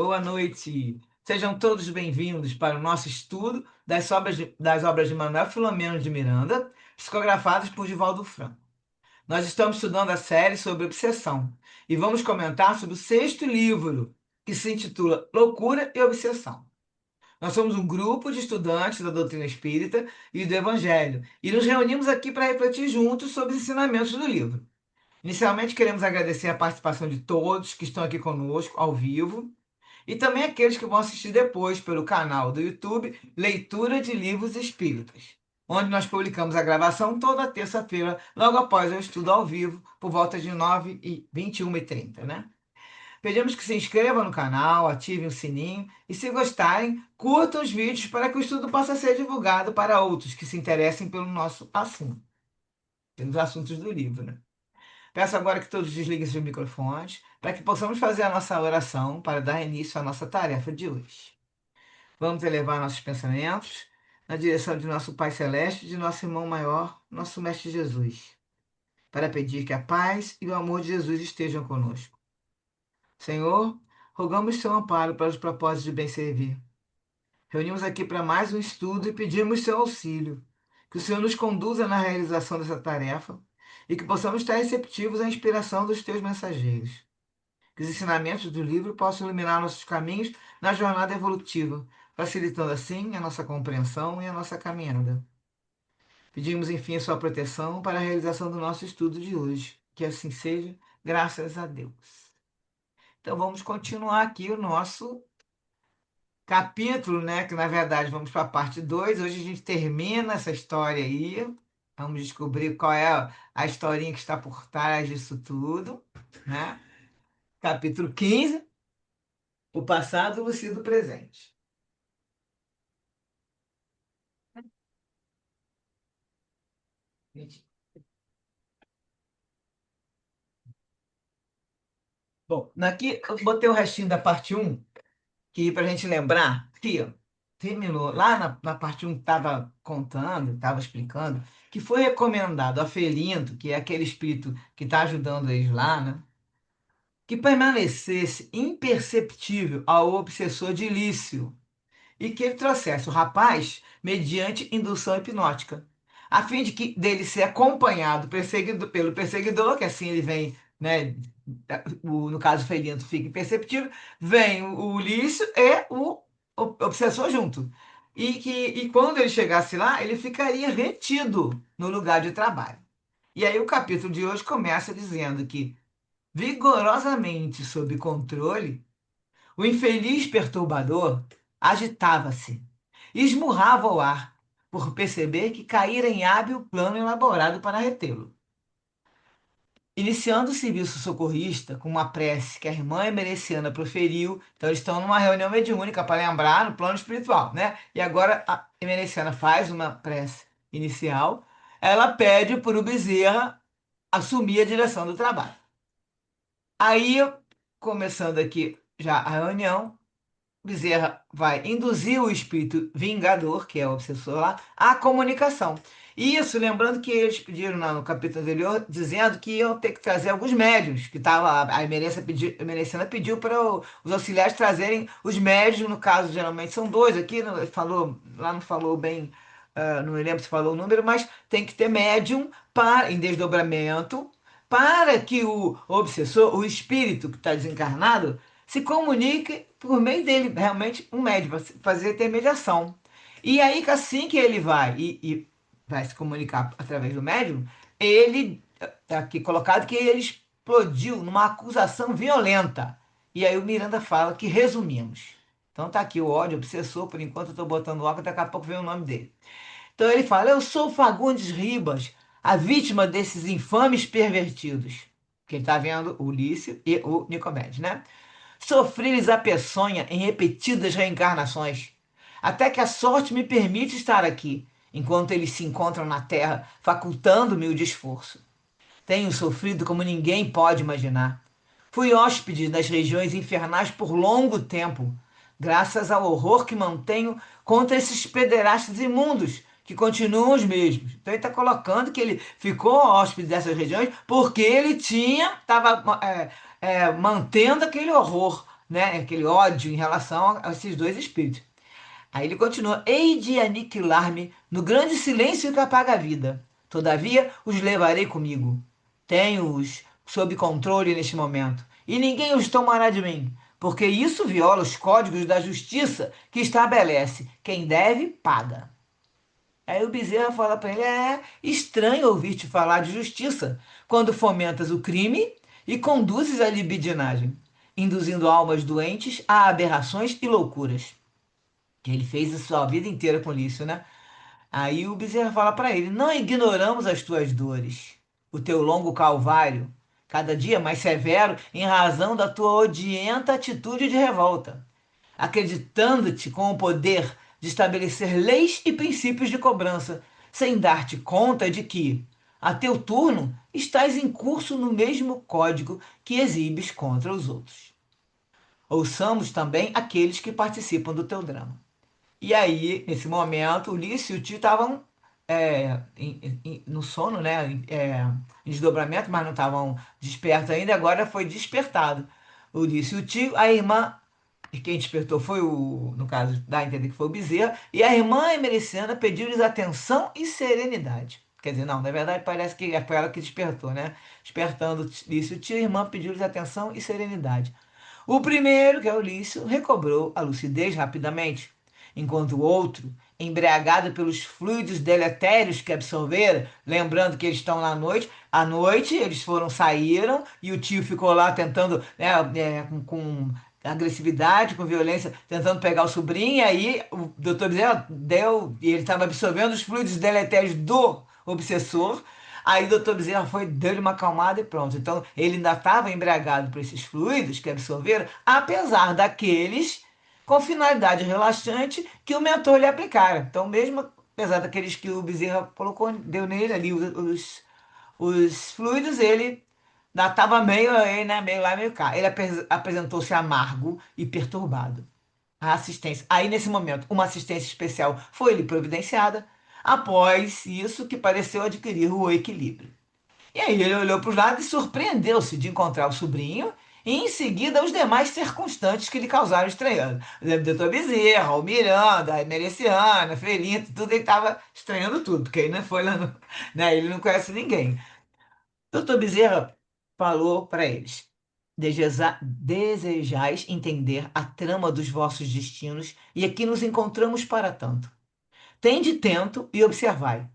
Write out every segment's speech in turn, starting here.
Boa noite. Sejam todos bem-vindos para o nosso estudo das obras de Manuel Filomeno de Miranda, psicografadas por Divaldo Franco. Nós estamos estudando a série sobre obsessão e vamos comentar sobre o sexto livro, que se intitula Loucura e Obsessão. Nós somos um grupo de estudantes da doutrina espírita e do Evangelho e nos reunimos aqui para refletir juntos sobre os ensinamentos do livro. Inicialmente, queremos agradecer a participação de todos que estão aqui conosco ao vivo e também aqueles que vão assistir depois pelo canal do YouTube Leitura de Livros Espíritas, onde nós publicamos a gravação toda terça-feira, logo após o estudo ao vivo, por volta de 21h30, né? Pedimos que se inscrevam no canal, ativem o sininho e, se gostarem, curtam os vídeos para que o estudo possa ser divulgado para outros que se interessem pelo nosso assunto, pelos assuntos do livro, né? Peço agora que todos desliguem seus microfones para que possamos fazer a nossa oração para dar início à nossa tarefa de hoje. Vamos elevar nossos pensamentos na direção de nosso Pai Celeste e de nosso irmão maior, nosso Mestre Jesus, para pedir que a paz e o amor de Jesus estejam conosco. Senhor, rogamos seu amparo para os propósitos de bem servir. Reunimos aqui para mais um estudo e pedimos seu auxílio. Que o Senhor nos conduza na realização dessa tarefa e que possamos estar receptivos à inspiração dos teus mensageiros. Que os ensinamentos do livro possam iluminar nossos caminhos na jornada evolutiva, facilitando assim a nossa compreensão e a nossa caminhada. Pedimos, enfim, a sua proteção para a realização do nosso estudo de hoje. Que assim seja, graças a Deus. Então vamos continuar aqui o nosso capítulo, né? Que na verdade vamos para a parte 2. Hoje a gente termina essa história aí. Vamos descobrir qual é a historinha que está por trás disso tudo, né? Capítulo 15. O passado lúcido do presente. Bom, aqui eu botei o restinho da parte um que para a gente lembrar, que ó, terminou. Lá na parte um estava contando, estava explicando, que foi recomendado a Felinto, que é aquele espírito que está ajudando eles lá, né? Que permanecesse imperceptível ao obsessor de Lício e que ele trouxesse o rapaz mediante indução hipnótica, a fim de que dele ser acompanhado pelo perseguidor, que assim ele vem, né, no caso Felinto fica imperceptível, vem o Ulício e o obsessor junto. E quando ele chegasse lá, ele ficaria retido no lugar de trabalho. E aí o capítulo de hoje começa dizendo que, vigorosamente sob controle, o infeliz perturbador agitava-se, esmurrava o ar, por perceber que caíra em hábil plano elaborado para retê-lo. Iniciando o serviço socorrista com uma prece que a irmã Emereciana proferiu, então eles estão numa reunião mediúnica para lembrar no plano espiritual, né? E agora a Emereciana faz uma prece inicial, ela pede para o Bezerra assumir a direção do trabalho. Aí, começando aqui já a reunião, Bezerra vai induzir o espírito vingador, que é o obsessor lá, à comunicação. Isso, lembrando que eles pediram no capítulo anterior, dizendo que iam ter que trazer alguns médiuns, que estava, a Emerecena pediu para os auxiliares trazerem os médiuns, no caso, geralmente são dois, aqui falou, lá não falou bem, não me lembro se falou o número, mas tem que ter médium para, em desdobramento, para que o obsessor, o espírito que está desencarnado, se comunique por meio dele, realmente um médium, para fazer intermediação. E aí, assim que ele vai e vai se comunicar através do médium, ele, tá aqui colocado que ele explodiu numa acusação violenta. E aí o Miranda fala que resumimos. Então tá aqui o ódio obsessor, por enquanto eu estou botando o óculos, daqui a pouco vem o nome dele. Então ele fala: Eu sou Fagundes Ribas, a vítima desses infames pervertidos. Que ele está vendo o Lício e o Nicomedes, né? Sofri-lhes a peçonha em repetidas reencarnações, até que a sorte me permite estar aqui, enquanto eles se encontram na terra, facultando-me o desforço. Tenho sofrido como ninguém pode imaginar. Fui hóspede das regiões infernais por longo tempo, graças ao horror que mantenho contra esses pederastas imundos, que continuam os mesmos. Então ele está colocando que ele ficou hóspede dessas regiões porque ele estava mantendo aquele horror né, aquele ódio em relação a esses dois espíritos. Aí ele continua: hei de aniquilar-me no grande silêncio que apaga a vida. Todavia os levarei comigo. Tenho-os sob controle neste momento, e ninguém os tomará de mim, porque isso viola os códigos da justiça que estabelece: quem deve, paga. Aí o Bezerra fala para ele: é estranho ouvir-te falar de justiça quando fomentas o crime e conduzes a libidinagem, induzindo almas doentes a aberrações e loucuras. Que ele fez a sua vida inteira com isso, né? Aí o Bezerra fala para ele: não ignoramos as tuas dores, o teu longo calvário, cada dia mais severo em razão da tua odienta atitude de revolta, acreditando-te com o poder de estabelecer leis e princípios de cobrança, sem dar-te conta de que, a teu turno, estás em curso no mesmo código que exibes contra os outros. Ouçamos também aqueles que participam do teu drama. E aí, nesse momento, Ulisses e o tio estavam no sono, né? Em desdobramento, mas não estavam despertos ainda. Agora foi despertado. Ulisses e o tio, a irmã, e quem despertou foi o, no caso, dá a entender que foi o Bezerra, e a irmã Emericiana pediu-lhes atenção e serenidade. Quer dizer, não, na verdade parece que foi ela que despertou, né? Despertando Ulisses e o tio, a irmã pediu-lhes atenção e serenidade. O primeiro, que é Ulício, recobrou a lucidez rapidamente, enquanto o outro, embriagado pelos fluidos deletérios que absorvera, lembrando que eles estão na noite, à noite eles saíram e o tio ficou lá tentando, né, com agressividade, com violência, tentando pegar o sobrinho, e aí o doutor Bezerra deu, e ele estava absorvendo os fluidos deletérios do obsessor. Aí o doutor Bezerra foi, deu-lhe uma acalmada e pronto. Então ele ainda estava embriagado por esses fluidos que absorveram, apesar daqueles com finalidade relaxante que o mentor lhe aplicara. Então, mesmo apesar daqueles que o Bezerra colocou, deu nele ali os fluidos, ele ainda estava meio, né, meio lá, meio cá. Ele apresentou-se amargo e perturbado. A assistência. Aí, nesse momento, uma assistência especial foi-lhe providenciada. Após isso, que pareceu adquirir o equilíbrio. E aí ele olhou para os lados e surpreendeu-se de encontrar o sobrinho e, em seguida, os demais circunstantes que lhe causaram estranheza. O doutor Bezerra, o Miranda, a Emericiana, a Felinto, tudo ele estava estranhando tudo, porque ele não foi lá, né, ele não conhece ninguém. O doutor Bezerra falou para eles: Desejais entender a trama dos vossos destinos, e aqui nos encontramos para tanto. Tende tento e observai,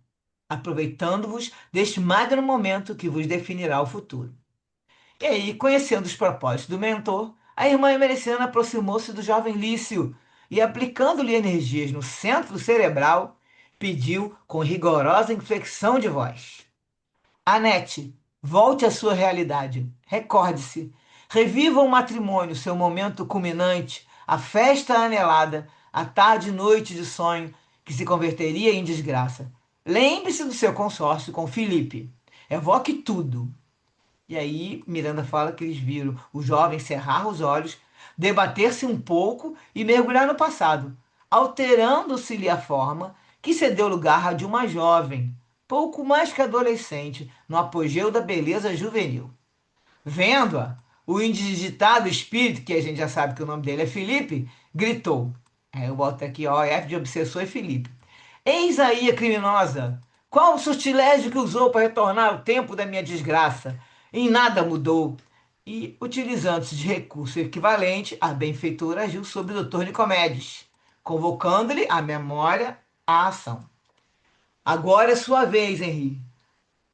aproveitando-vos deste magno momento que vos definirá o futuro. E aí, conhecendo os propósitos do mentor, a irmã Emericiana aproximou-se do jovem Lício e, aplicando-lhe energias no centro cerebral, pediu com rigorosa inflexão de voz: Anete, volte à sua realidade. Recorde-se. Reviva o matrimônio, seu momento culminante, a festa anelada, a tarde e noite de sonho que se converteria em desgraça. Lembre-se do seu consórcio com Felipe. Evoque tudo. E aí Miranda fala que eles viram o jovem cerrar os olhos, debater-se um pouco e mergulhar no passado, alterando-se-lhe a forma, que cedeu lugar à de uma jovem, pouco mais que adolescente, no apogeu da beleza juvenil. Vendo-a, o indigitado espírito, que a gente já sabe que o nome dele é Felipe, gritou. Aí eu boto aqui, ó, F de obsessor e Felipe. Eis aí a criminosa! Qual o sortilégio que usou para retornar ao tempo da minha desgraça? Em nada mudou. E, utilizando-se de recurso equivalente, a benfeitora agiu sobre o Dr. Nicomedes, convocando-lhe a memória à ação. Agora é sua vez, Henri.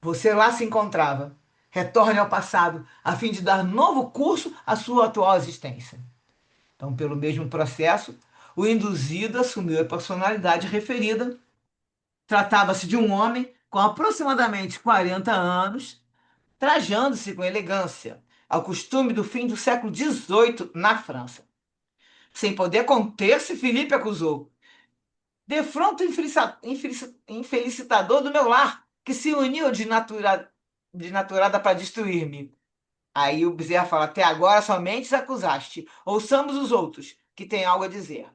Você lá se encontrava. Retorne ao passado, a fim de dar novo curso à sua atual existência. Então, pelo mesmo processo, o induzido assumiu a personalidade referida. Tratava-se de um homem com aproximadamente 40 anos, trajando-se com elegância, ao costume do fim do século XVIII na França. Sem poder conter-se, Felipe acusou: defronto infelicitador do meu lar, que se uniu de naturada para destruir-me. Aí o Bezerra fala: até agora somente os acusaste. Ouçamos os outros, que têm algo a dizer.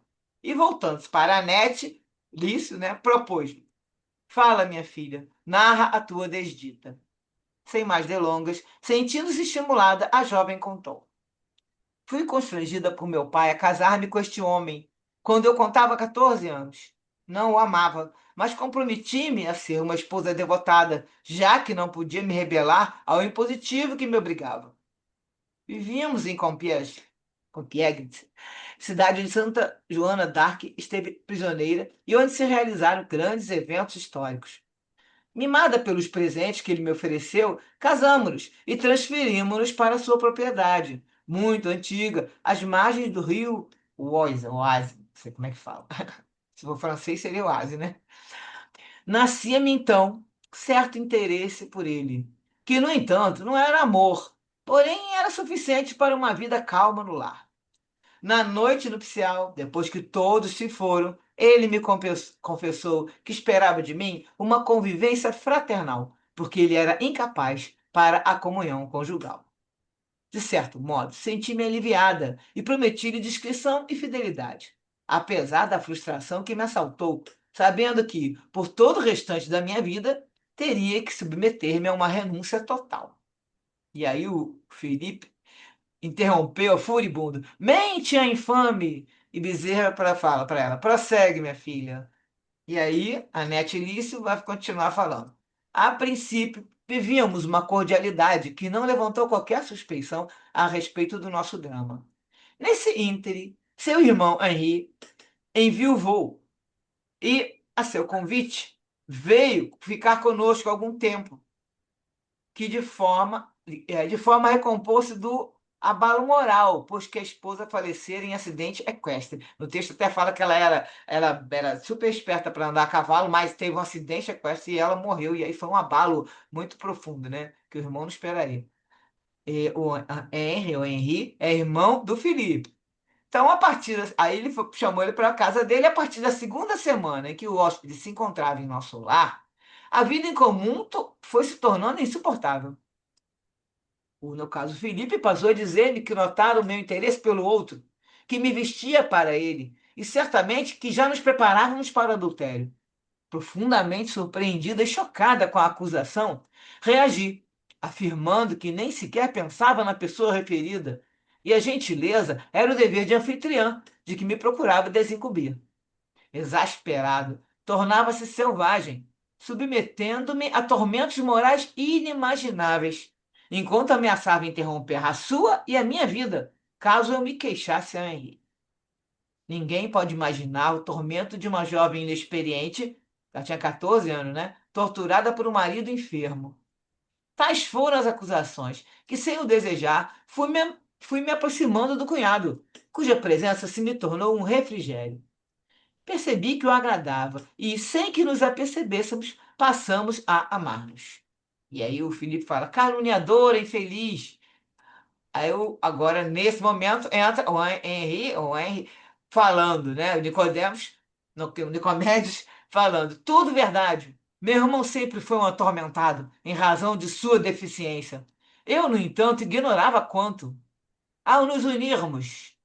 E voltando-se para a Anete, Lício, né, propôs: fala, minha filha, narra a tua desdita. Sem mais delongas, sentindo-se estimulada, a jovem contou. Fui constrangida por meu pai a casar-me com este homem quando eu contava 14 anos. Não o amava, mas comprometi-me a ser uma esposa devotada, já que não podia me rebelar ao impositivo que me obrigava. Vivíamos em Compiègne, cidade de Santa Joana d'Arc esteve prisioneira e onde se realizaram grandes eventos históricos. Mimada pelos presentes que ele me ofereceu, casamos-nos e transferimos-nos para sua propriedade, muito antiga, às margens do rio Oise, não sei como é que fala. Se for francês, seria Oise, né? Nascia-me então certo interesse por ele, que, no entanto, não era amor, porém era suficiente para uma vida calma no lar. Na noite nupcial, depois que todos se foram, ele me confessou que esperava de mim uma convivência fraternal, porque ele era incapaz para a comunhão conjugal. De certo modo, senti-me aliviada e prometi-lhe discrição e fidelidade, apesar da frustração que me assaltou, sabendo que, por todo o restante da minha vida, teria que submeter-me a uma renúncia total. E aí o Felipe interrompeu furibundo. Mente a infame! E Bezerra fala para ela: prossegue, minha filha. E aí a Nete Lício vai continuar falando. A princípio, vivíamos uma cordialidade que não levantou qualquer suspeição a respeito do nosso drama. Nesse íntere, seu irmão Henri enviuvou e, a seu convite, veio ficar conosco algum tempo que de forma a recompor-se do abalo moral, pois que a esposa falecera em acidente equestre. No texto até fala que ela era super esperta para andar a cavalo, mas teve um acidente equestre e ela morreu. E aí foi um abalo muito profundo, né? Que o irmão não esperaria. E o Henri, é irmão do Felipe. Então, aí chamou ele para a casa dele. A partir da segunda semana em que o hóspede se encontrava em nosso lar, a vida em comum foi se tornando insuportável. No caso, Felipe passou a dizer-me que notara o meu interesse pelo outro, que me vestia para ele, e certamente que já nos preparávamos para o adultério. Profundamente surpreendida e chocada com a acusação, reagi, afirmando que nem sequer pensava na pessoa referida, e a gentileza era o dever de anfitriã, de que me procurava desincumbir. Exasperado, tornava-se selvagem, submetendo-me a tormentos morais inimagináveis, enquanto ameaçava interromper a sua e a minha vida, caso eu me queixasse a Henri. Ninguém pode imaginar o tormento de uma jovem inexperiente, ela tinha 14 anos, né? Torturada por um marido enfermo. Tais foram as acusações, que, sem o desejar, fui me aproximando do cunhado, cuja presença se me tornou um refrigério. Percebi que o agradava e, sem que nos apercebêssemos, passamos a amar-nos. E aí o Filipe fala, caluniadora, infeliz. Aí agora, nesse momento, entra o Henri falando, né? O Nicodemos, o Nicomedes, falando, tudo verdade. Meu irmão sempre foi um atormentado, em razão de sua deficiência. Eu, no entanto, ignorava quanto. Ao nos unirmos,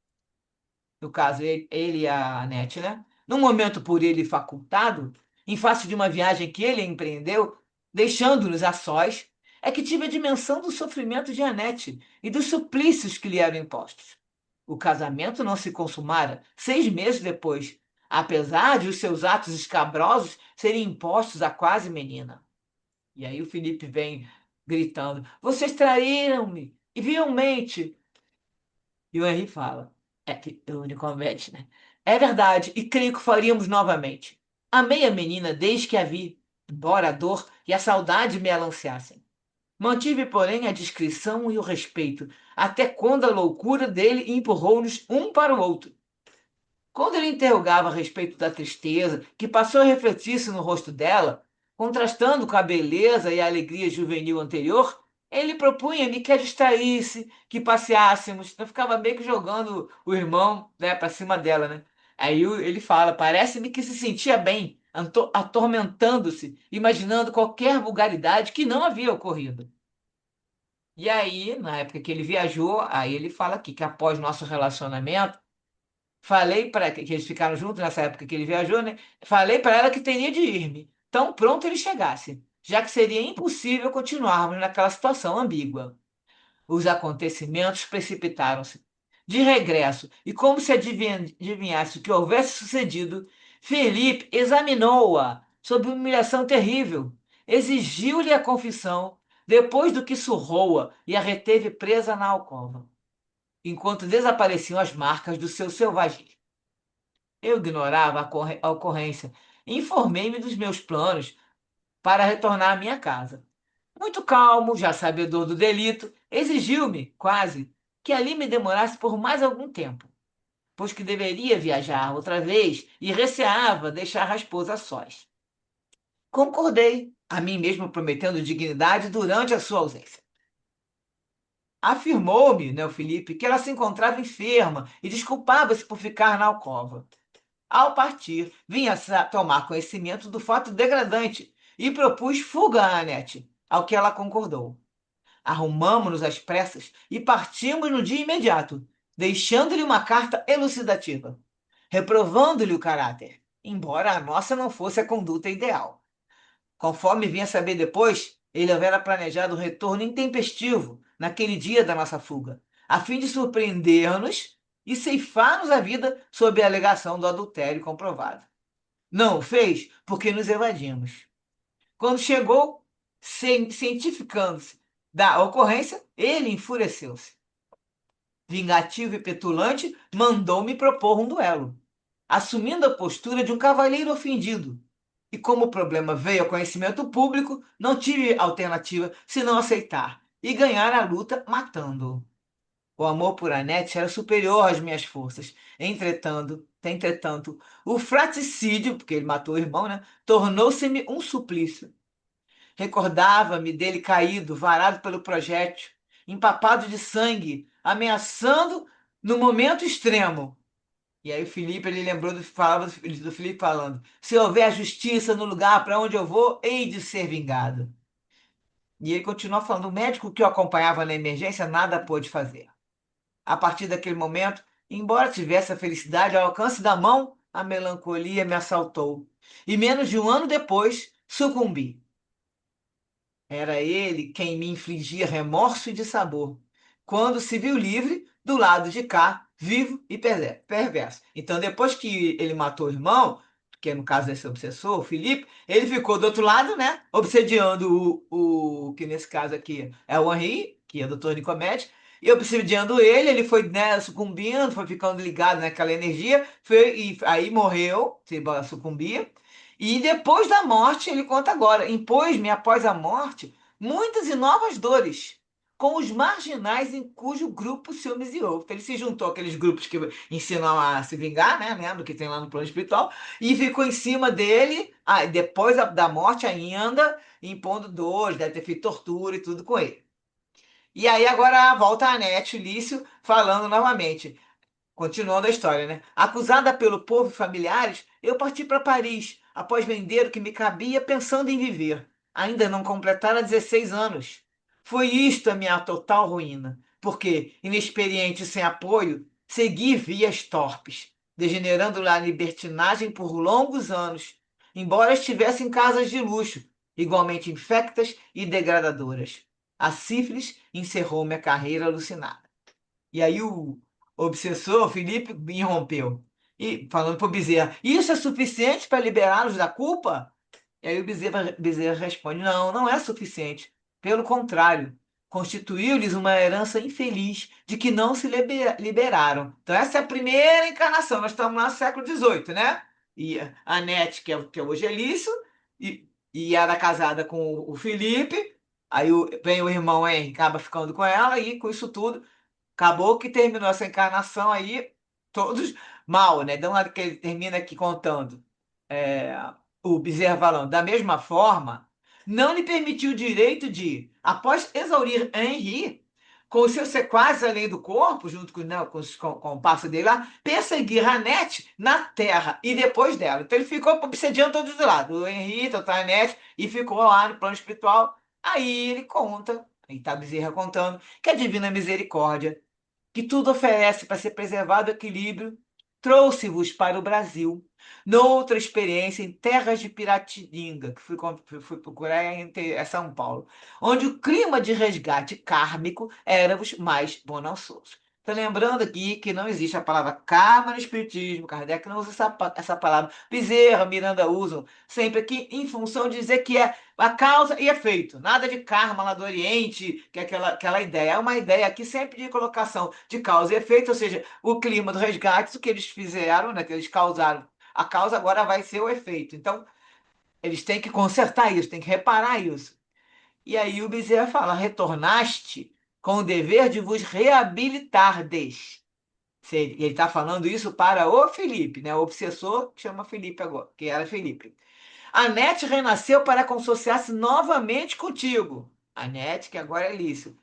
no caso, ele e a Anete, né? Num momento por ele facultado, em face de uma viagem que ele empreendeu, deixando-nos a sós, é que tive a dimensão do sofrimento de Anete e dos suplícios que lhe eram impostos. O casamento não se consumara 6 meses depois, apesar de os seus atos escabrosos serem impostos à quase menina. E aí o Felipe vem gritando: Vocês traíram-me, e vilmente. E o Henry fala, o Nicomete, né? É verdade, e creio que faríamos novamente. Amei a menina desde que a vi, embora a dor e a saudade me alanceassem. Mantive, porém, a discrição e o respeito, até quando a loucura dele empurrou-nos um para o outro. Quando ele interrogava a respeito da tristeza, que passou a refletir-se no rosto dela, contrastando com a beleza e a alegria juvenil anterior, ele propunha-me que a distraísse, que passeássemos. Então ficava meio que jogando o irmão, né, para cima dela, né? Aí ele fala: parece-me que se sentia bem, atormentando-se, imaginando qualquer vulgaridade que não havia ocorrido. E aí, na época que ele viajou, aí ele fala aqui que após nosso relacionamento, falei para que eles ficaram juntos nessa época que ele viajou, né? Falei para ela que teria de ir-me, tão pronto ele chegasse, já que seria impossível continuarmos naquela situação ambígua. Os acontecimentos precipitaram-se. De regresso, e como se adivinhasse o que houvesse sucedido, Felipe examinou-a sob humilhação terrível. Exigiu-lhe a confissão, depois do que surrou-a e a reteve presa na alcova, enquanto desapareciam as marcas do seu selvagismo. Eu ignorava a ocorrência e informei-me dos meus planos para retornar à minha casa. Muito calmo, já sabedor do delito, exigiu-me, quase, que ali me demorasse por mais algum tempo, pois que deveria viajar outra vez e receava deixar a esposa a sós. Concordei, a mim mesmo prometendo dignidade durante a sua ausência. Afirmou-me, né, o Felipe, que ela se encontrava enferma e desculpava-se por ficar na alcova. Ao partir, vinha tomar conhecimento do fato degradante e propus fuga à Anete, ao que ela concordou. Arrumamo-nos às pressas e partimos no dia imediato, deixando-lhe uma carta elucidativa, reprovando-lhe o caráter, embora a nossa não fosse a conduta ideal. Conforme vinha saber depois, ele houvera planejado um retorno intempestivo naquele dia da nossa fuga, a fim de surpreender-nos e ceifar-nos a vida sob a alegação do adultério comprovado. Não o fez porque nos evadimos. Quando chegou, cientificando-se da ocorrência, ele enfureceu-se. Vingativo e petulante, mandou-me propor um duelo, assumindo a postura de um cavalheiro ofendido. E como o problema veio ao conhecimento público, não tive alternativa senão aceitar e ganhar a luta matando-o. O amor por Anete era superior às minhas forças. Entretanto, o fratricídio, porque ele matou o irmão, né, tornou-se-me um suplício. Recordava-me dele caído, varado pelo projétil, empapado de sangue, ameaçando no momento extremo. E aí o Felipe, ele lembrou falava do Felipe falando: se houver justiça no lugar para onde eu vou, hei de ser vingado. E ele continuou falando: o médico que o acompanhava na emergência nada pôde fazer. A partir daquele momento, embora tivesse a felicidade ao alcance da mão, a melancolia me assaltou. E menos de um ano depois, sucumbi. Era ele quem me infligia remorso e dissabor, quando se viu livre do lado de cá, vivo e perverso. Então, depois que ele matou o irmão, que é no caso desse obsessor, o Felipe, ele ficou do outro lado, né? Obsediando que nesse caso aqui é o Henri, que é o doutor Nicomete, e obsediando ele, ele foi, né, sucumbindo, foi ficando ligado naquela energia, e aí morreu, se sucumbia. E depois da morte, ele conta agora, impôs-me após a morte muitas e novas dores, com os marginais em cujo grupo se homiziou. Então, ele se juntou àqueles grupos que ensinam a se vingar, né? Lembra que tem lá no plano espiritual, e ficou em cima dele, depois da morte ainda, impondo dores, deve ter feito tortura e tudo com ele. E aí agora volta a Anete Lício falando novamente. Continuando a história, né? Acusada pelo povo e familiares, eu parti para Paris, após vender o que me cabia, pensando em viver. Ainda não completara 16 anos. Foi isto a minha total ruína, porque, inexperiente e sem apoio, segui vias torpes, degenerando na libertinagem por longos anos, embora estivesse em casas de luxo, igualmente infectas e degradadoras. A sífilis encerrou minha carreira alucinada. E aí o obsessor, Felipe, me interrompeu. E falando para o Bezerra, isso é suficiente para liberá-los da culpa? E aí o Bezerra responde, não, não é suficiente. Pelo contrário, constituiu-lhes uma herança infeliz de que não se liberaram. Então essa é a primeira encarnação. Nós estamos lá no século XVIII, né? E a Anete, que é o Gelício, e era casada com o Felipe. Aí vem o irmão Henry, acaba ficando com ela, e com isso tudo acabou que terminou essa encarnação aí, todos mal, né? Então, que ele termina aqui contando, é, o Bezerra falando, da mesma forma, não lhe permitiu o direito de, após exaurir Henri, com os seus sequazes além do corpo, junto com, né, com o passo dele lá, perseguir Ranete na terra e depois dela. Então ele ficou obsediando todos os lados, o Henri, o Ranete, e ficou lá no plano espiritual. Aí ele conta, aí está Bezerra contando, que a divina misericórdia que tudo oferece para ser preservado o equilíbrio, trouxe-vos para o Brasil, noutra experiência em terras de Piratininga, que fui procurar é São Paulo, onde o clima de resgate kármico era-vos mais bonançoso. Tá lembrando aqui que não existe a palavra karma no espiritismo. Kardec não usa essa palavra. Bezerra, Miranda usam sempre aqui em função de dizer que é a causa e efeito. Nada de karma lá do Oriente, que é aquela ideia. É uma ideia aqui sempre de colocação de causa e efeito, ou seja, o clima do resgate, o que eles fizeram, né, que eles causaram. A causa agora vai ser o efeito. Então, eles têm que consertar isso, têm que reparar isso. E aí o Bezerra fala: retornaste com o dever de vos reabilitardes. Ele está falando isso para o Felipe, né? O obsessor que chama Felipe agora, que era Felipe. A Nete renasceu para consociar-se novamente contigo. A Nete, que agora é Lício.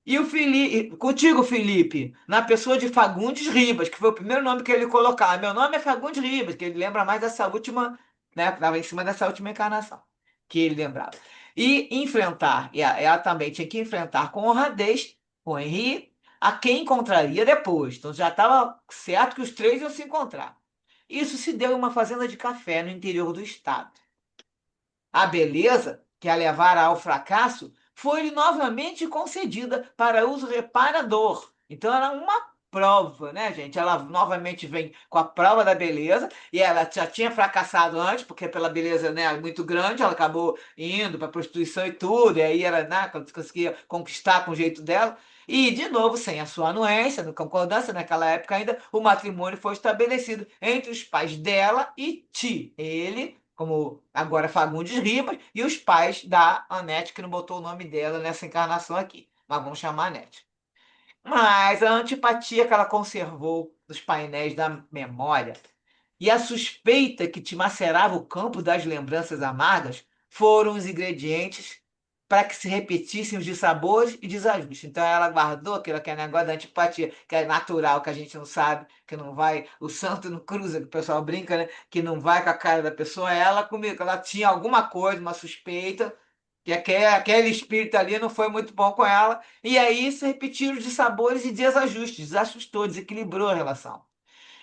E o Felipe, contigo, Felipe, na pessoa de Fagundes Ribas, que foi o primeiro nome que ele colocar. Meu nome é Fagundes Ribas, que ele lembra mais dessa última, né? Estava em cima dessa última encarnação, que ele lembrava. E enfrentar, e ela também tinha que enfrentar com honradez o Henri, a quem encontraria depois. Então já estava certo que os três iam se encontrar. Isso se deu em uma fazenda de café no interior do estado. A beleza, que a levara ao fracasso, foi-lhe novamente concedida para uso reparador. Então era uma prova, né, gente? Ela novamente vem com a prova da beleza, e ela já tinha fracassado antes, porque pela beleza, né, muito grande, ela acabou indo para prostituição e tudo, e aí ela, né, conseguia conquistar com o jeito dela. E, de novo, sem a sua anuência, no concordância, naquela época ainda, o matrimônio foi estabelecido entre os pais dela e Ti. Ele, como agora Fagundes Ribas, e os pais da Anete, que não botou o nome dela nessa encarnação aqui. Mas vamos chamar Anete. Mas a antipatia que ela conservou nos painéis da memória e a suspeita que te macerava o campo das lembranças amargas foram os ingredientes para que se repetissem os dissabores e desajustes. Então ela guardou aquele negócio da antipatia, que é natural, que a gente não sabe, que não vai, o santo não cruza, que o pessoal brinca, né? Que não vai com a cara da pessoa. Ela comigo, ela tinha alguma coisa, uma suspeita, que aquele espírito ali não foi muito bom com ela, e aí se repetiram os dissabores e desajustes, desajustou, desequilibrou a relação.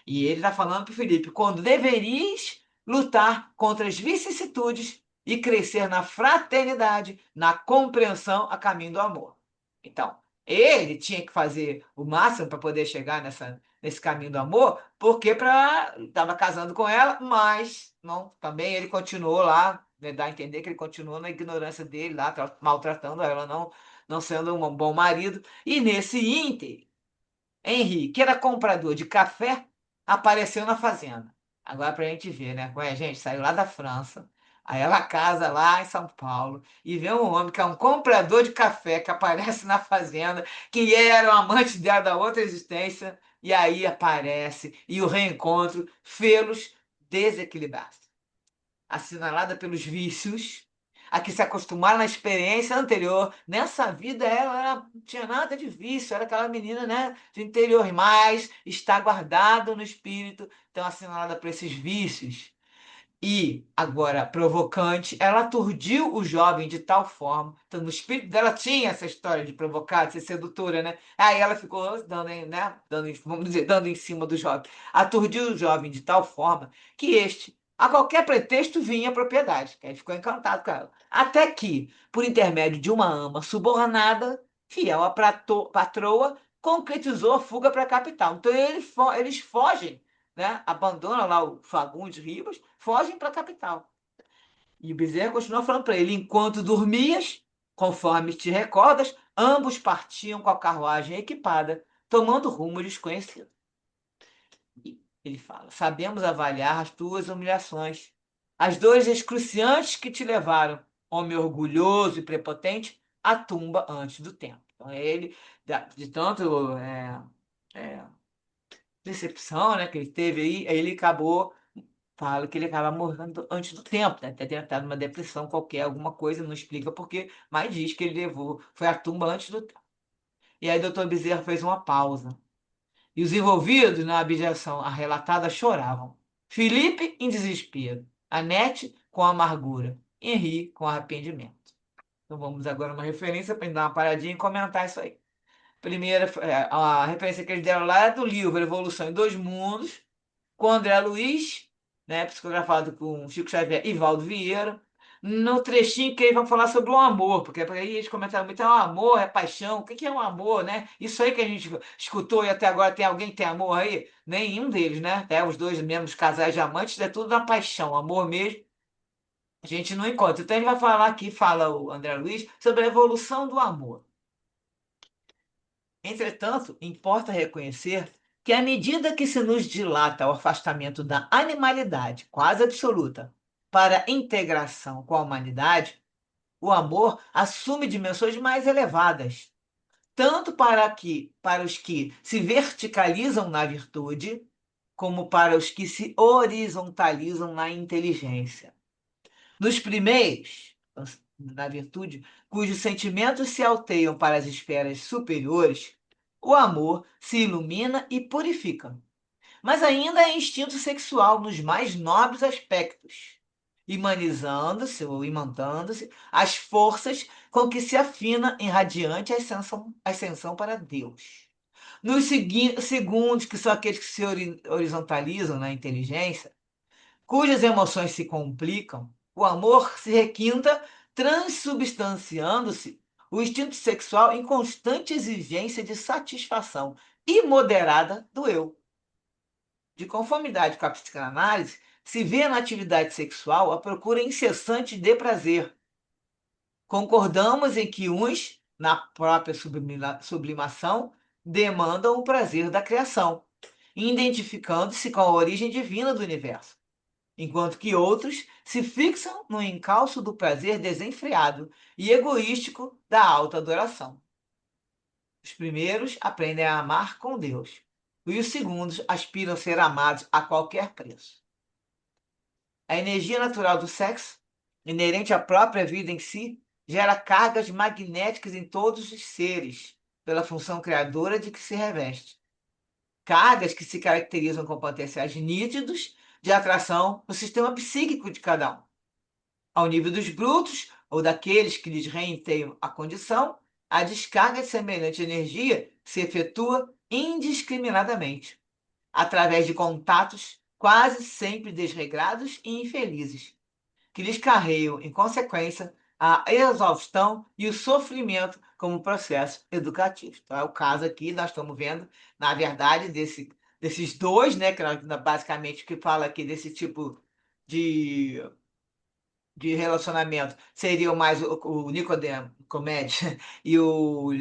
E ele está falando para o Felipe, quando deverias lutar contra as vicissitudes e crescer na fraternidade, na compreensão a caminho do amor. Então, ele tinha que fazer o máximo para poder chegar nesse caminho do amor, porque estava casando com ela, mas não, também ele continuou lá, né, dá a entender que ele continuou na ignorância dele, lá, maltratando ela, não sendo um bom marido. E nesse ínter, Henri, que era comprador de café, apareceu na fazenda. Agora para a gente ver, né? Ué, gente, saiu lá da França, aí ela casa lá em São Paulo e vê um homem que é um comprador de café que aparece na fazenda, que era um amante dela da outra existência, e aí aparece e o reencontro fê-los desequilibrar, assinalada pelos vícios, a que se acostumaram na experiência anterior. Nessa vida ela não tinha nada de vício, era aquela menina, né, de interior, mas está guardado no espírito, então assinalada por esses vícios. E, agora, provocante, ela aturdiu o jovem de tal forma. Então, no espírito dela tinha essa história de provocar, de ser sedutora, né? Aí ela ficou dando, né? Vamos dizer, dando em cima do jovem. Aturdiu o jovem de tal forma que este, a qualquer pretexto, vinha à propriedade. Que ele ficou encantado com ela. Até que, por intermédio de uma ama subornada, fiel à patroa, concretizou a fuga para a capital. Então, eles fogem, né? Abandonam lá o Fagundes Ribas, fogem para a capital. E o Bezerra continua falando para ele: enquanto dormias, conforme te recordas, ambos partiam com a carruagem equipada, tomando rumo desconhecido. E ele fala: sabemos avaliar as tuas humilhações, as dores excruciantes que te levaram, homem orgulhoso e prepotente, à tumba antes do tempo. Então, ele, de tanto é, decepção, né, que ele teve aí ele acabou, fala que ele acaba morrendo antes do tempo, né? Até ter entrado numa depressão qualquer, alguma coisa, não explica por quê, mas diz que ele levou, foi à tumba antes do tempo. E aí o doutor Bezerra fez uma pausa. E os envolvidos na abjeção arrelatada choravam. Felipe em desespero, Anete com amargura, Henri com arrependimento. Então vamos agora a uma referência para dar uma paradinha e comentar isso aí. Primeira, a referência que eles deram lá é do livro Evolução em Dois Mundos, com André Luiz, né, psicografado com Chico Xavier e Valdo Vieira. no trechinho que eles vão falar sobre o amor, porque aí eles comentaram muito, o amor, é paixão, o que que é o amor, né? Isso aí que a gente escutou e até agora tem alguém que tem amor aí? Nenhum deles, né? Até os dois mesmos casais de amantes, é tudo na paixão, amor mesmo, a gente não encontra. Então ele vai falar aqui, fala o André Luiz, sobre a evolução do amor. Entretanto, importa reconhecer que, à medida que se nos dilata o afastamento da animalidade quase absoluta para a integração com a humanidade, o amor assume dimensões mais elevadas, tanto para os que se verticalizam na virtude, como para os que se horizontalizam na inteligência. Nos primeiros, na virtude, cujos sentimentos se alteiam para as esferas superiores, o amor se ilumina e purifica, mas ainda é instinto sexual nos mais nobres aspectos, imanizando-se ou imantando-se as forças com que se afina em radiante ascensão para Deus. Nos segundos, que são aqueles que se horizontalizam na inteligência, cujas emoções se complicam, o amor se requinta, transubstanciando-se o instinto sexual em constante exigência de satisfação imoderada do eu. De conformidade com a psicanálise, se vê na atividade sexual a procura incessante de prazer. Concordamos em que uns, na própria sublimação, demandam o prazer da criação, identificando-se com a origem divina do universo, enquanto que outros se fixam no encalço do prazer desenfreado e egoístico da alta adoração. Os primeiros aprendem a amar com Deus, e os segundos aspiram a ser amados a qualquer preço. A energia natural do sexo, inerente à própria vida em si, gera cargas magnéticas em todos os seres, pela função criadora de que se reveste. Cargas que se caracterizam com potenciais nítidos de atração no sistema psíquico de cada um. Ao nível dos brutos, ou daqueles que lhes reinteiam a condição, a descarga de semelhante energia se efetua indiscriminadamente, através de contatos quase sempre desregrados e infelizes, que lhes carregam, em consequência, a exaustão e o sofrimento como processo educativo. Então, é o caso aqui, nós estamos vendo, na verdade, desses dois, né, que basicamente que fala aqui desse tipo de, de relacionamento, seriam mais o Nicodemo, comédia, e o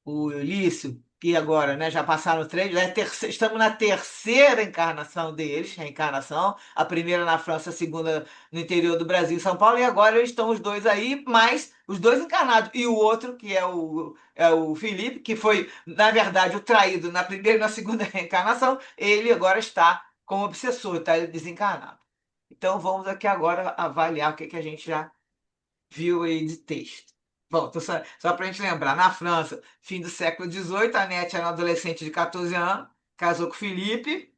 Ulício, que agora, né, já passaram três, estamos na terceira encarnação deles, reencarnação, a primeira na França, a segunda no interior do Brasil, São Paulo, e agora estão os dois aí, mais os dois encarnados, e o outro, que é o Felipe, que foi, na verdade, o traído na primeira e na segunda reencarnação, ele agora está como obsessor, está desencarnado. Então vamos aqui agora avaliar o que a gente já viu aí de texto. Bom, então só para a gente lembrar, na França, fim do século XVIII, a Annette era uma adolescente de 14 anos, casou com Felipe,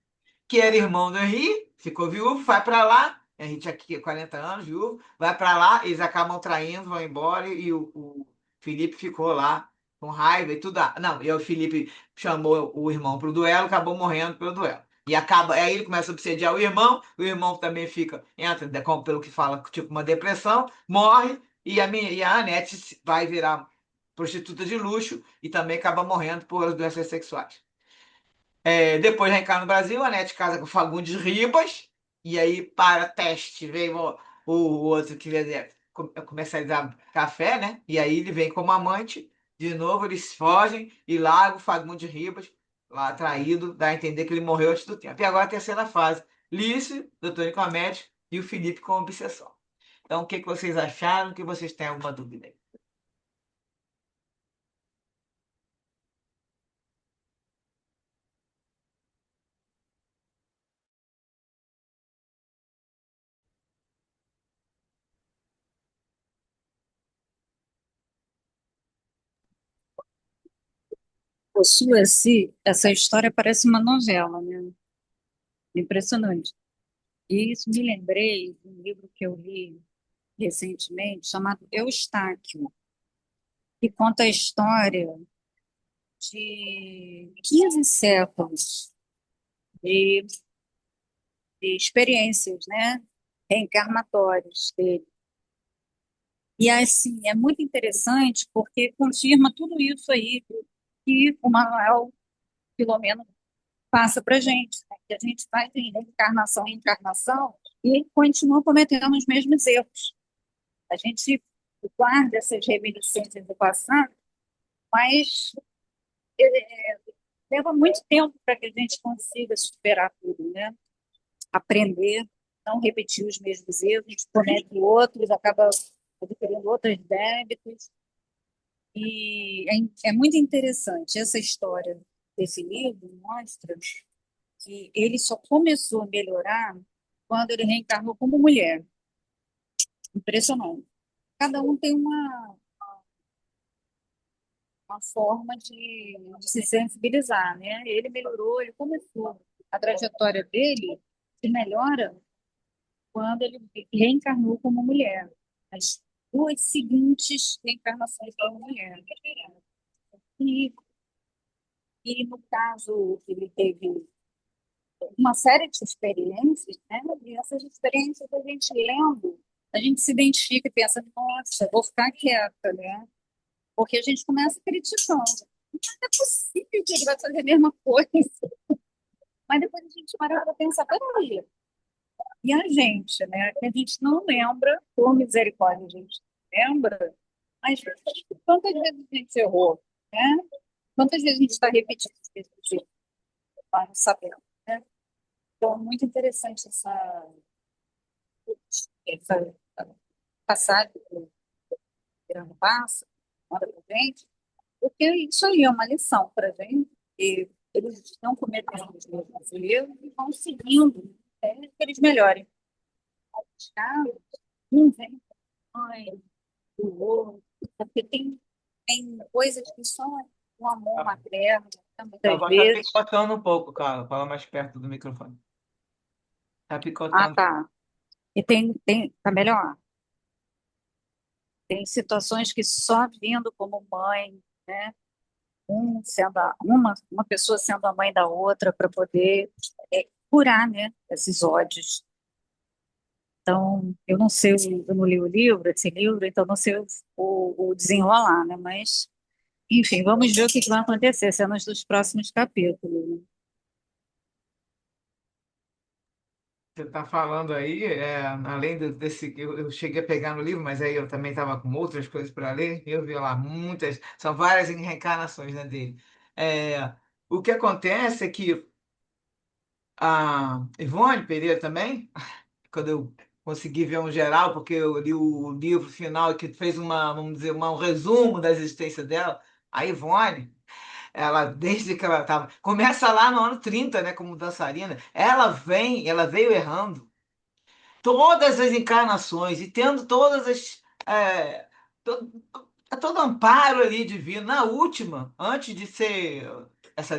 que era irmão do Henri, ficou viúvo, vai para lá, Henri tinha aqui 40 anos, viúvo, vai para lá, eles acabam traindo, vão embora, e o Felipe ficou lá com raiva e tudo. Não, e aí o Felipe chamou o irmão para o duelo, acabou morrendo pelo duelo. E acaba, aí ele começa a obsediar o irmão também entra, pelo que fala, tipo uma depressão, morre, e a Anete vai virar prostituta de luxo e também acaba morrendo por doenças sexuais. Depois reencarna no Brasil, a Anete casa com Fagundes Ribas, e aí, para teste, veio o outro que comercializar café, né? E aí ele vem como amante, de novo eles fogem, e larga o Fagundes Ribas, lá traído, dá a entender que ele morreu antes do tempo. E agora a terceira fase, Lício, Doutor Nicomedes e o Felipe com obsessão. Então, o que vocês acharam? Que vocês têm alguma dúvida aí? O Sueci, essa história parece uma novela, né? Impressionante. E isso me lembrei de um livro que eu li recentemente, chamado Eustáquio, que conta a história de 15 séculos de, de experiências, né? Reencarnatórias dele. E assim, é muito interessante porque confirma tudo isso aí que o Manuel Filomeno passa para a gente, né? Que a gente vai de reencarnação em encarnação e continua cometendo os mesmos erros. A gente guarda essas reminiscências do passado, mas leva muito tempo para que a gente consiga superar tudo, né? Aprender, não repetir os mesmos erros, comete outros, acaba adquirindo outros débitos. E é muito interessante essa história desse livro, mostra que ele só começou a melhorar quando ele reencarnou como mulher. Impressionante. Cada um tem uma forma de se sensibilizar, né? Ele melhorou, ele começou a trajetória dele se melhora quando ele reencarnou como mulher. As duas seguintes reencarnações como mulher. E, e no caso, ele teve uma série de experiências, né? E essas experiências a gente lendo, a gente se identifica e pensa, nossa, vou ficar quieta, né? Porque a gente começa criticando. Não é possível que ele vai fazer a mesma coisa. Mas depois a gente para para pensar, peraí, e a gente, né? Que a gente não lembra, por misericórdia, a gente lembra, mas quantas vezes a gente errou, né? Quantas vezes a gente está repetindo os mesmos erros, mas não sabemos, né? Então, muito interessante essa passagem que o Grande passa, manda para gente, porque isso aí é uma lição para a gente, e eles estão cometendo os mesmos erros e vão seguindo, até que eles melhorem. Tá? Não vem mãe, do outro, porque tem coisas que só o amor A materno, né, a muitas voz está vezes. picotando um pouco, cara. Fala mais perto do microfone. Está Ah, picotando. tá. E tá melhor. Tem situações que só vindo como mãe, né? Uma pessoa sendo a mãe da outra para poder curar, né? Esses ódios. Então, eu não sei, eu não li o livro, esse livro, então não sei o desenrolar, né? Mas, enfim, vamos ver o que que vai acontecer, cenas dos próximos capítulos, né? Você está falando aí, além desse que eu cheguei a pegar no livro, mas aí eu também estava com outras coisas para ler, eu vi lá muitas, são várias reencarnações, né, dele. É, o que acontece é que a Ivone Pereira também, quando eu consegui ver um geral, porque eu li o livro final que fez vamos dizer, um resumo da existência dela, a Ivone. Ela, desde que ela estava. Começa lá no ano 30, né, como dançarina. Ela veio errando todas as encarnações e tendo todas as. To- todo amparo ali divino. Na última, antes de ser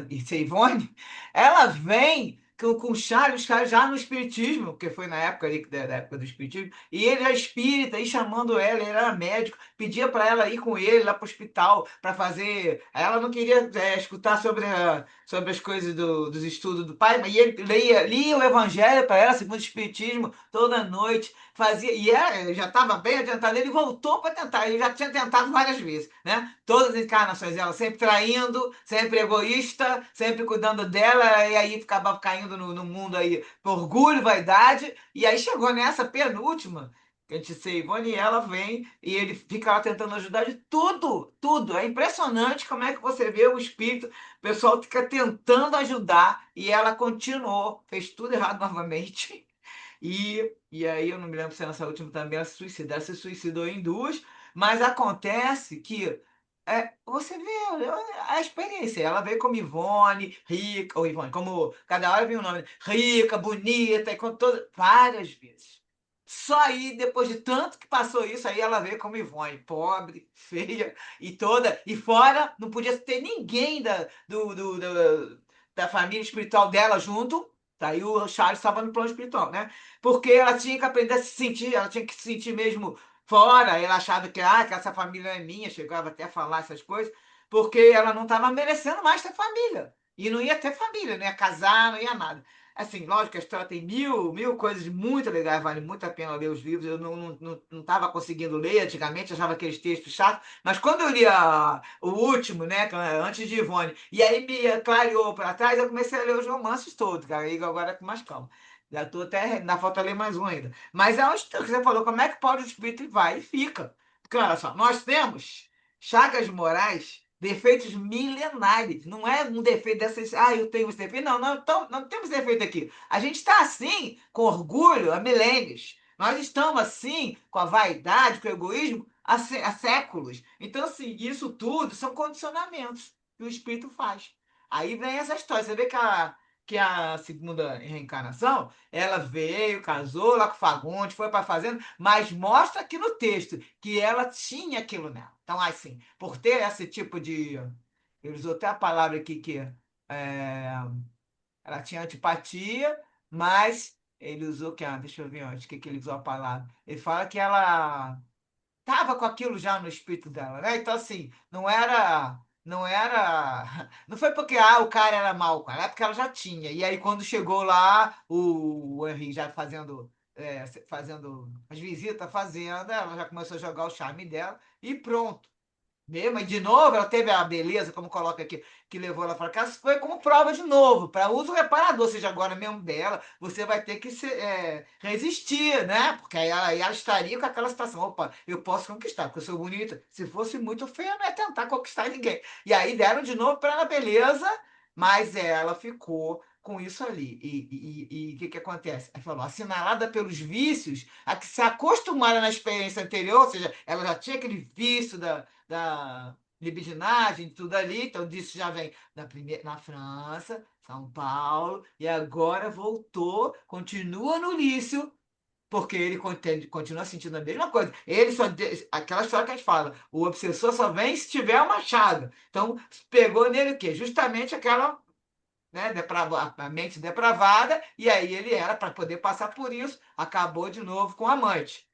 de ser Ivone, ela vem com o Charles já no Espiritismo, porque foi na época ali, da época do Espiritismo, e ele é espírita, e chamando ela, ele era médico, pedia para ela ir com ele lá para o hospital para fazer. Aí ela não queria escutar sobre as coisas dos estudos do pai, mas ele lia o Evangelho para ela, segundo o Espiritismo, toda noite fazia, já estava bem adiantado, ele voltou para tentar, ele já tinha tentado várias vezes, né? Todas as encarnações, ela sempre traindo, sempre egoísta, sempre cuidando dela, e aí acabava caindo no mundo aí por orgulho, vaidade, e aí chegou nessa penúltima, que a gente sei, Ivone, e ela vem e ele fica lá tentando ajudar de tudo, tudo. É impressionante como é que você vê o espírito, o pessoal fica tentando ajudar e ela continuou, fez tudo errado novamente. E aí, eu não me lembro se nessa última também ela se suicidou. Ela se suicidou em duas, mas acontece que você vê a experiência. Ela veio como Ivone, rica, ou Ivone, como cada hora vem o nome, né? Rica, bonita, e com várias vezes. Só aí, depois de tanto que passou isso, aí ela veio como Ivone, pobre, feia e toda. E fora, não podia ter ninguém da família espiritual dela junto. Daí o Charles estava no plano espiritual, né? Porque ela tinha que aprender a se sentir, ela tinha que se sentir mesmo fora. Ela achava que essa família é minha, chegava até a falar essas coisas, porque ela não estava merecendo mais ter família. E não ia ter família, não ia casar, não ia nada. Assim, lógico que a história tem mil coisas muito legais, vale muito a pena ler os livros. Eu não estava conseguindo ler antigamente, achava aqueles textos chatos, mas quando eu li o último, né, que é Antes de Ivone, e aí me clareou para trás, eu comecei a ler os romances todos, cara, e agora com mais calma. Já tô até, ainda falta ler mais um ainda. Mas é onde que você falou, como é que pode o espírito ir? Vai e fica. Porque olha só, nós temos Chagas Moraes, defeitos milenares. Não é um defeito dessas. Ah, eu tenho esse defeito. Não, não, então, não temos defeito aqui. A gente está assim, com orgulho, há milênios. Nós estamos assim, com a vaidade, com o egoísmo, há séculos. Então, assim, isso tudo são condicionamentos que o espírito faz. Aí vem essa história. Você vê que a segunda reencarnação, ela veio, casou lá com o Fagundes, foi para a fazenda, mas mostra aqui no texto que ela tinha aquilo nela. Então, assim, por ter esse tipo de. Ele usou até a palavra aqui que ela tinha antipatia, mas ele usou que. Deixa eu ver onde que ele usou a palavra. Ele fala que ela tava com aquilo já no espírito dela, né? Então, assim, não foi porque o cara era mau, cara, é porque ela já tinha. E aí, quando chegou lá, o Henry já fazendo as visitas à fazenda, ela já começou a jogar o charme dela e pronto. Mesmo, e de novo ela teve a beleza, como coloca aqui, que levou ela para casa, foi como prova de novo, para uso reparador, ou seja, agora mesmo dela, você vai ter que resistir, né? Porque aí ela estaria com aquela situação, opa, eu posso conquistar, porque eu sou bonita. Se fosse muito feia, eu não ia tentar conquistar ninguém. E aí deram de novo para ela beleza, mas ela ficou com isso ali. E o que acontece? Ela falou, assinalada pelos vícios, a que se acostumaram na experiência anterior, ou seja, ela já tinha aquele vício da libidinagem, tudo ali. Então, disso já vem na França, São Paulo, e agora voltou, continua no Lício, porque ele continua sentindo a mesma coisa. Ele só. Aquela história que a gente fala, o obsessor só vem se tiver uma chaga. Então, pegou nele o quê? Justamente aquela. Né, a mente depravada, e aí ele era para poder passar por isso, acabou de novo com a amante.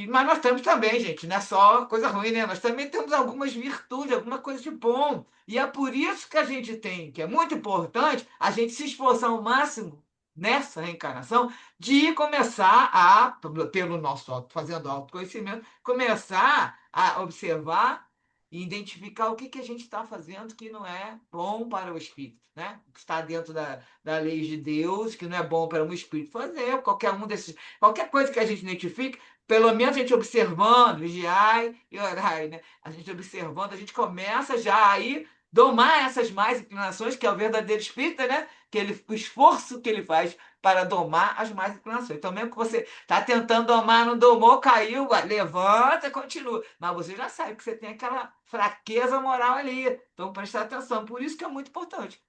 Mas nós temos também, gente, não é só coisa ruim, né? Nós também temos algumas virtudes, alguma coisa de bom. E é por isso que a gente tem, que é muito importante, a gente se esforçar ao máximo nessa reencarnação de começar pelo nosso fazendo autoconhecimento, começar a observar e identificar o que que a gente está fazendo que não é bom para o espírito, né? Que está dentro da lei de Deus, que não é bom para um espírito fazer, qualquer coisa que a gente identifique, pelo menos a gente observando, vigiai e orai, né? A gente observando, a gente começa já aí domar essas más inclinações, que é o verdadeiro espírita, né? O esforço que ele faz para domar as más inclinações. Então, mesmo que você está tentando domar, não domou, caiu, levanta, continua. Mas você já sabe que você tem aquela fraqueza moral ali. Então, prestar atenção. Por isso que é muito importante.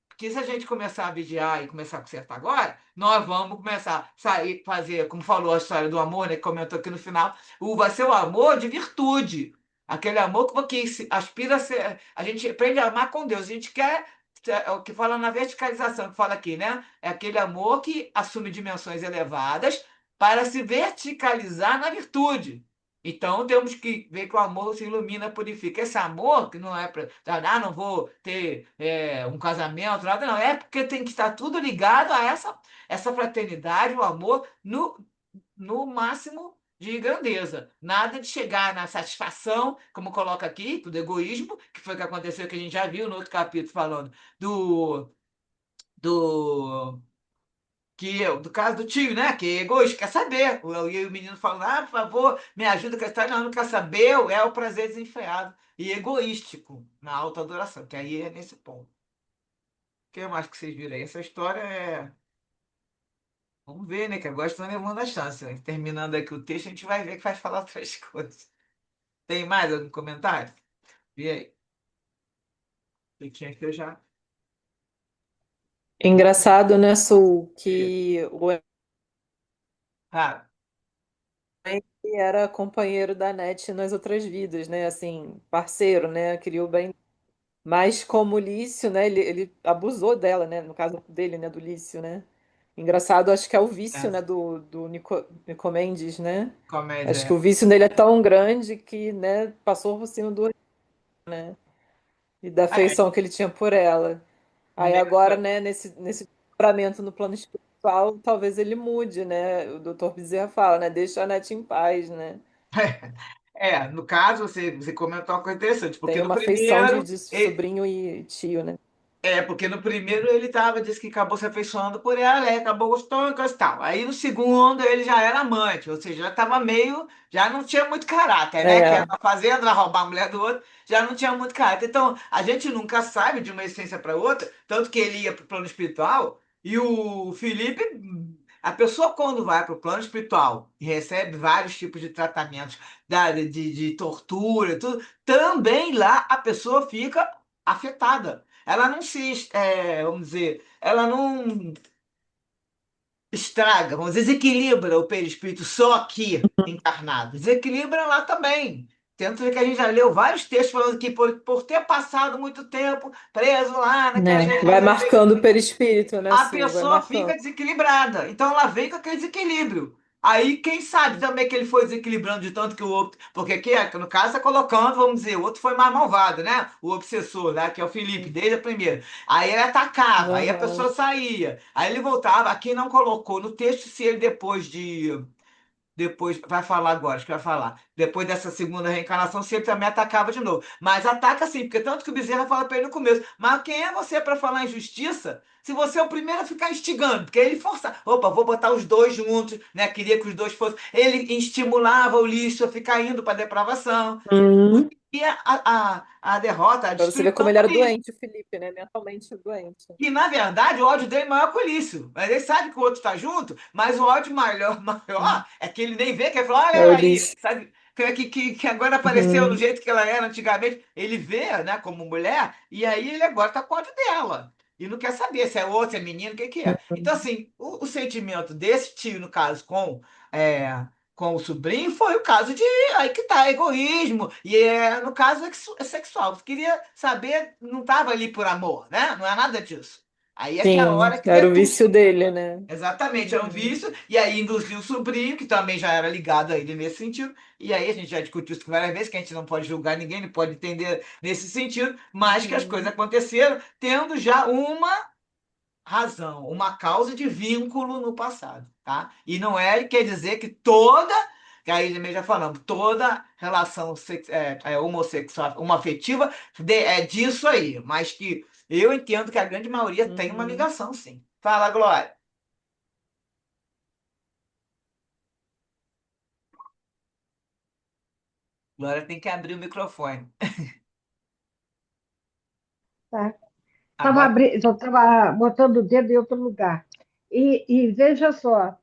Porque se a gente começar a vigiar e começar a consertar agora, nós vamos começar a sair, fazer, como falou a história do amor, né, que comentou aqui no final, vai ser o amor de virtude. Aquele amor que aspira a ser. A gente aprende a amar com Deus. A gente quer. É o que fala na verticalização, que fala aqui, né? É aquele amor que assume dimensões elevadas para se verticalizar na virtude. Então temos que ver que o amor se ilumina, purifica. Esse amor, que não é para. Não vou ter um casamento, nada, não. É porque tem que estar tudo ligado a essa fraternidade, o amor, no máximo de grandeza. Nada de chegar na satisfação, como coloca aqui, do egoísmo, que foi o que aconteceu, que a gente já viu no outro capítulo falando do. Do do caso do tio, né? Que é egoísta, quer saber. E o menino falando, por favor, me ajuda com a história. Não, não quer saber, é o prazer desenfreado e egoístico na autoadoração, que aí é nesse ponto. O que mais que vocês viram aí? Essa história é. Vamos ver, né? Que agora estão levando a chance, né? Terminando aqui o texto, a gente vai ver que vai falar outras coisas. Tem mais algum comentário? E aí? Eu tinha que eu já. Engraçado, né, Sul, Diga. que o Ah, Henry era companheiro da Net nas outras vidas, né? Assim, parceiro, né? Queria o bem. Mas como Lício, né? Ele abusou dela, né? No caso dele, né? Do Lício, né? Engraçado, acho que é o vício, é, né? Do Nicomendes, né? Acho que comédia. o vício nele é tão grande que, né? Passou por cima e da É, afeição que ele tinha por ela. no Aí meio agora, né? Nesse livramento no plano espiritual, talvez ele mude, né? O doutor Bezerra fala, né? Deixa a Nete em paz, né? É, no caso, você comentou uma coisa interessante, porque Tem no uma feição primeiro. de sobrinho e tio, né? Porque no primeiro ele tava, disse que acabou se afeiçoando por ela, né? Acabou gostando e coisa e tal. Aí no segundo ele já era amante, ou seja, já tava meio, já não tinha muito caráter, né? Que era É, uma fazenda, vai roubar a mulher do outro, já não tinha muito caráter. Então, a gente nunca sabe de uma essência para outra, tanto que ele ia pro plano espiritual e o Felipe, a pessoa quando vai pro plano espiritual e recebe vários tipos de tratamentos, de tortura, tudo, também lá a pessoa fica afetada. Ela não se, vamos dizer, ela não estraga, vamos dizer, desequilibra o perispírito só aqui encarnado. Desequilibra lá também. Tanto que a gente já leu vários textos falando que por ter passado muito tempo preso lá naquelas né? regiões Vai marcando o perispírito, né, a Su? Vai pessoa marcando. fica desequilibrada. Então ela vem com aquele desequilíbrio. Aí, quem sabe também que ele foi desequilibrando de tanto que o outro. Porque aqui, no caso, está colocando, vamos dizer, o outro foi mais malvado, né? O obsessor, né? Que é o Felipe, desde a primeira. Aí ele atacava, aí a Aham. pessoa saía, aí ele voltava. Aqui não colocou no texto se ele depois, vai falar agora, acho que vai falar. Depois dessa segunda reencarnação, se ele também atacava de novo. Mas ataca sim, porque tanto que o Bezerra fala para ele no começo: mas quem é você para falar em justiça? Se você é o primeiro a ficar instigando, porque ele força. Opa, vou botar os dois juntos, né? Queria que os dois fossem. Ele estimulava o lixo a ficar indo para depravação. Uhum. E a derrota, a Pra você ver destruição como ele do era lixo. doente, o Felipe, né? Mentalmente doente. E, na verdade, o ódio dele é maior que o Lício. Mas ele sabe que o outro está junto, mas o ódio maior, Uhum. maior é que ele nem vê, que ele fala, olha É ela o aí, Ulisses. sabe? Que agora apareceu do Uhum. jeito que ela era antigamente. Ele vê, né, como mulher, e aí ele agora tá com ódio dela. E não quer saber se é outro, se é menino, o que que é. Então, assim, o sentimento desse tio, no caso, é, com o sobrinho, foi o caso de, aí que tá, egoísmo. E no caso é sexual. Queria saber, não estava ali por amor, né? Não é nada disso. Aí é que é a Sim, hora que era o deturpa. vício dele, né? Exatamente, era um Uhum. vício, e aí induziu o sobrinho, que também já era ligado a ele nesse sentido, e aí a gente já discutiu isso várias vezes, que a gente não pode julgar ninguém, não pode entender nesse sentido, mas que as coisas Uhum. aconteceram tendo já uma razão, uma causa de vínculo no passado, tá? E não é, quer dizer que toda, que aí também já falamos, toda relação homossexual, homoafetiva é disso aí, mas que eu entendo que a grande maioria tem uma Uhum. ligação, sim. Fala, Glória. Glória tem que abrir o microfone. Tá? Agora, Eu estava botando o dedo em outro lugar. E veja só,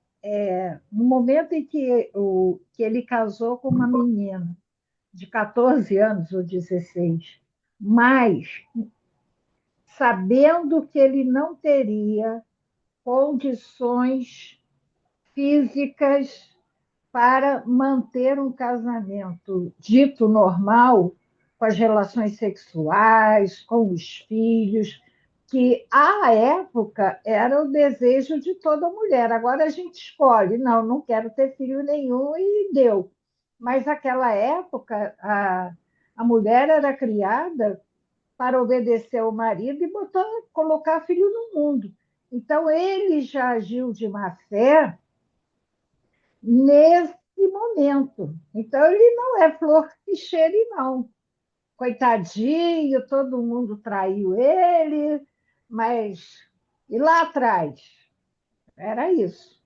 no momento em que ele casou com uma menina de 14 anos ou 16, mas sabendo que ele não teria condições físicas para manter um casamento dito normal, com as relações sexuais, com os filhos, que à época era o desejo de toda mulher. Agora a gente escolhe, não, não quero ter filho nenhum e deu. Mas naquela época a mulher era criada para obedecer ao marido e colocar filho no mundo. Então ele já agiu de má fé nesse momento. Então, ele não é flor que cheire, não. Coitadinho, todo mundo traiu ele, mas. E lá atrás? Era isso.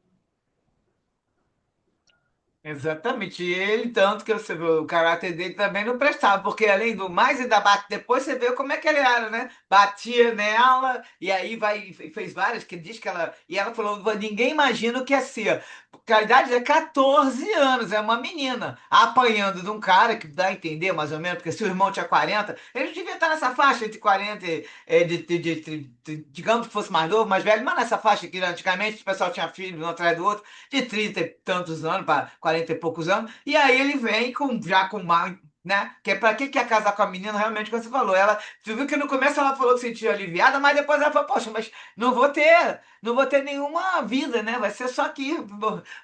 exatamente. E ele, tanto que você vê, o caráter dele também não prestava, porque além do mais, ainda bate. Depois você vê como é que ele era, né? Batia nela, e aí fez várias, que diz que ela. E ela falou: ninguém imagina o que é ser. Porque a idade é 14 anos, é uma menina, apanhando de um cara que dá a entender, mais ou menos, porque se o irmão tinha 40 ele devia estar nessa faixa entre 40 digamos que fosse mais novo, mais velho, mas nessa faixa que antigamente o pessoal tinha filho um atrás do outro de 30 e tantos anos para 40 e poucos anos, e aí ele vem já com né? Que é pra que quer casar com a menina, realmente, como você falou. Ela, você viu que no começo ela falou que se sentia aliviada, mas depois ela falou, poxa, mas não vou ter nenhuma vida, né? Vai ser só aqui,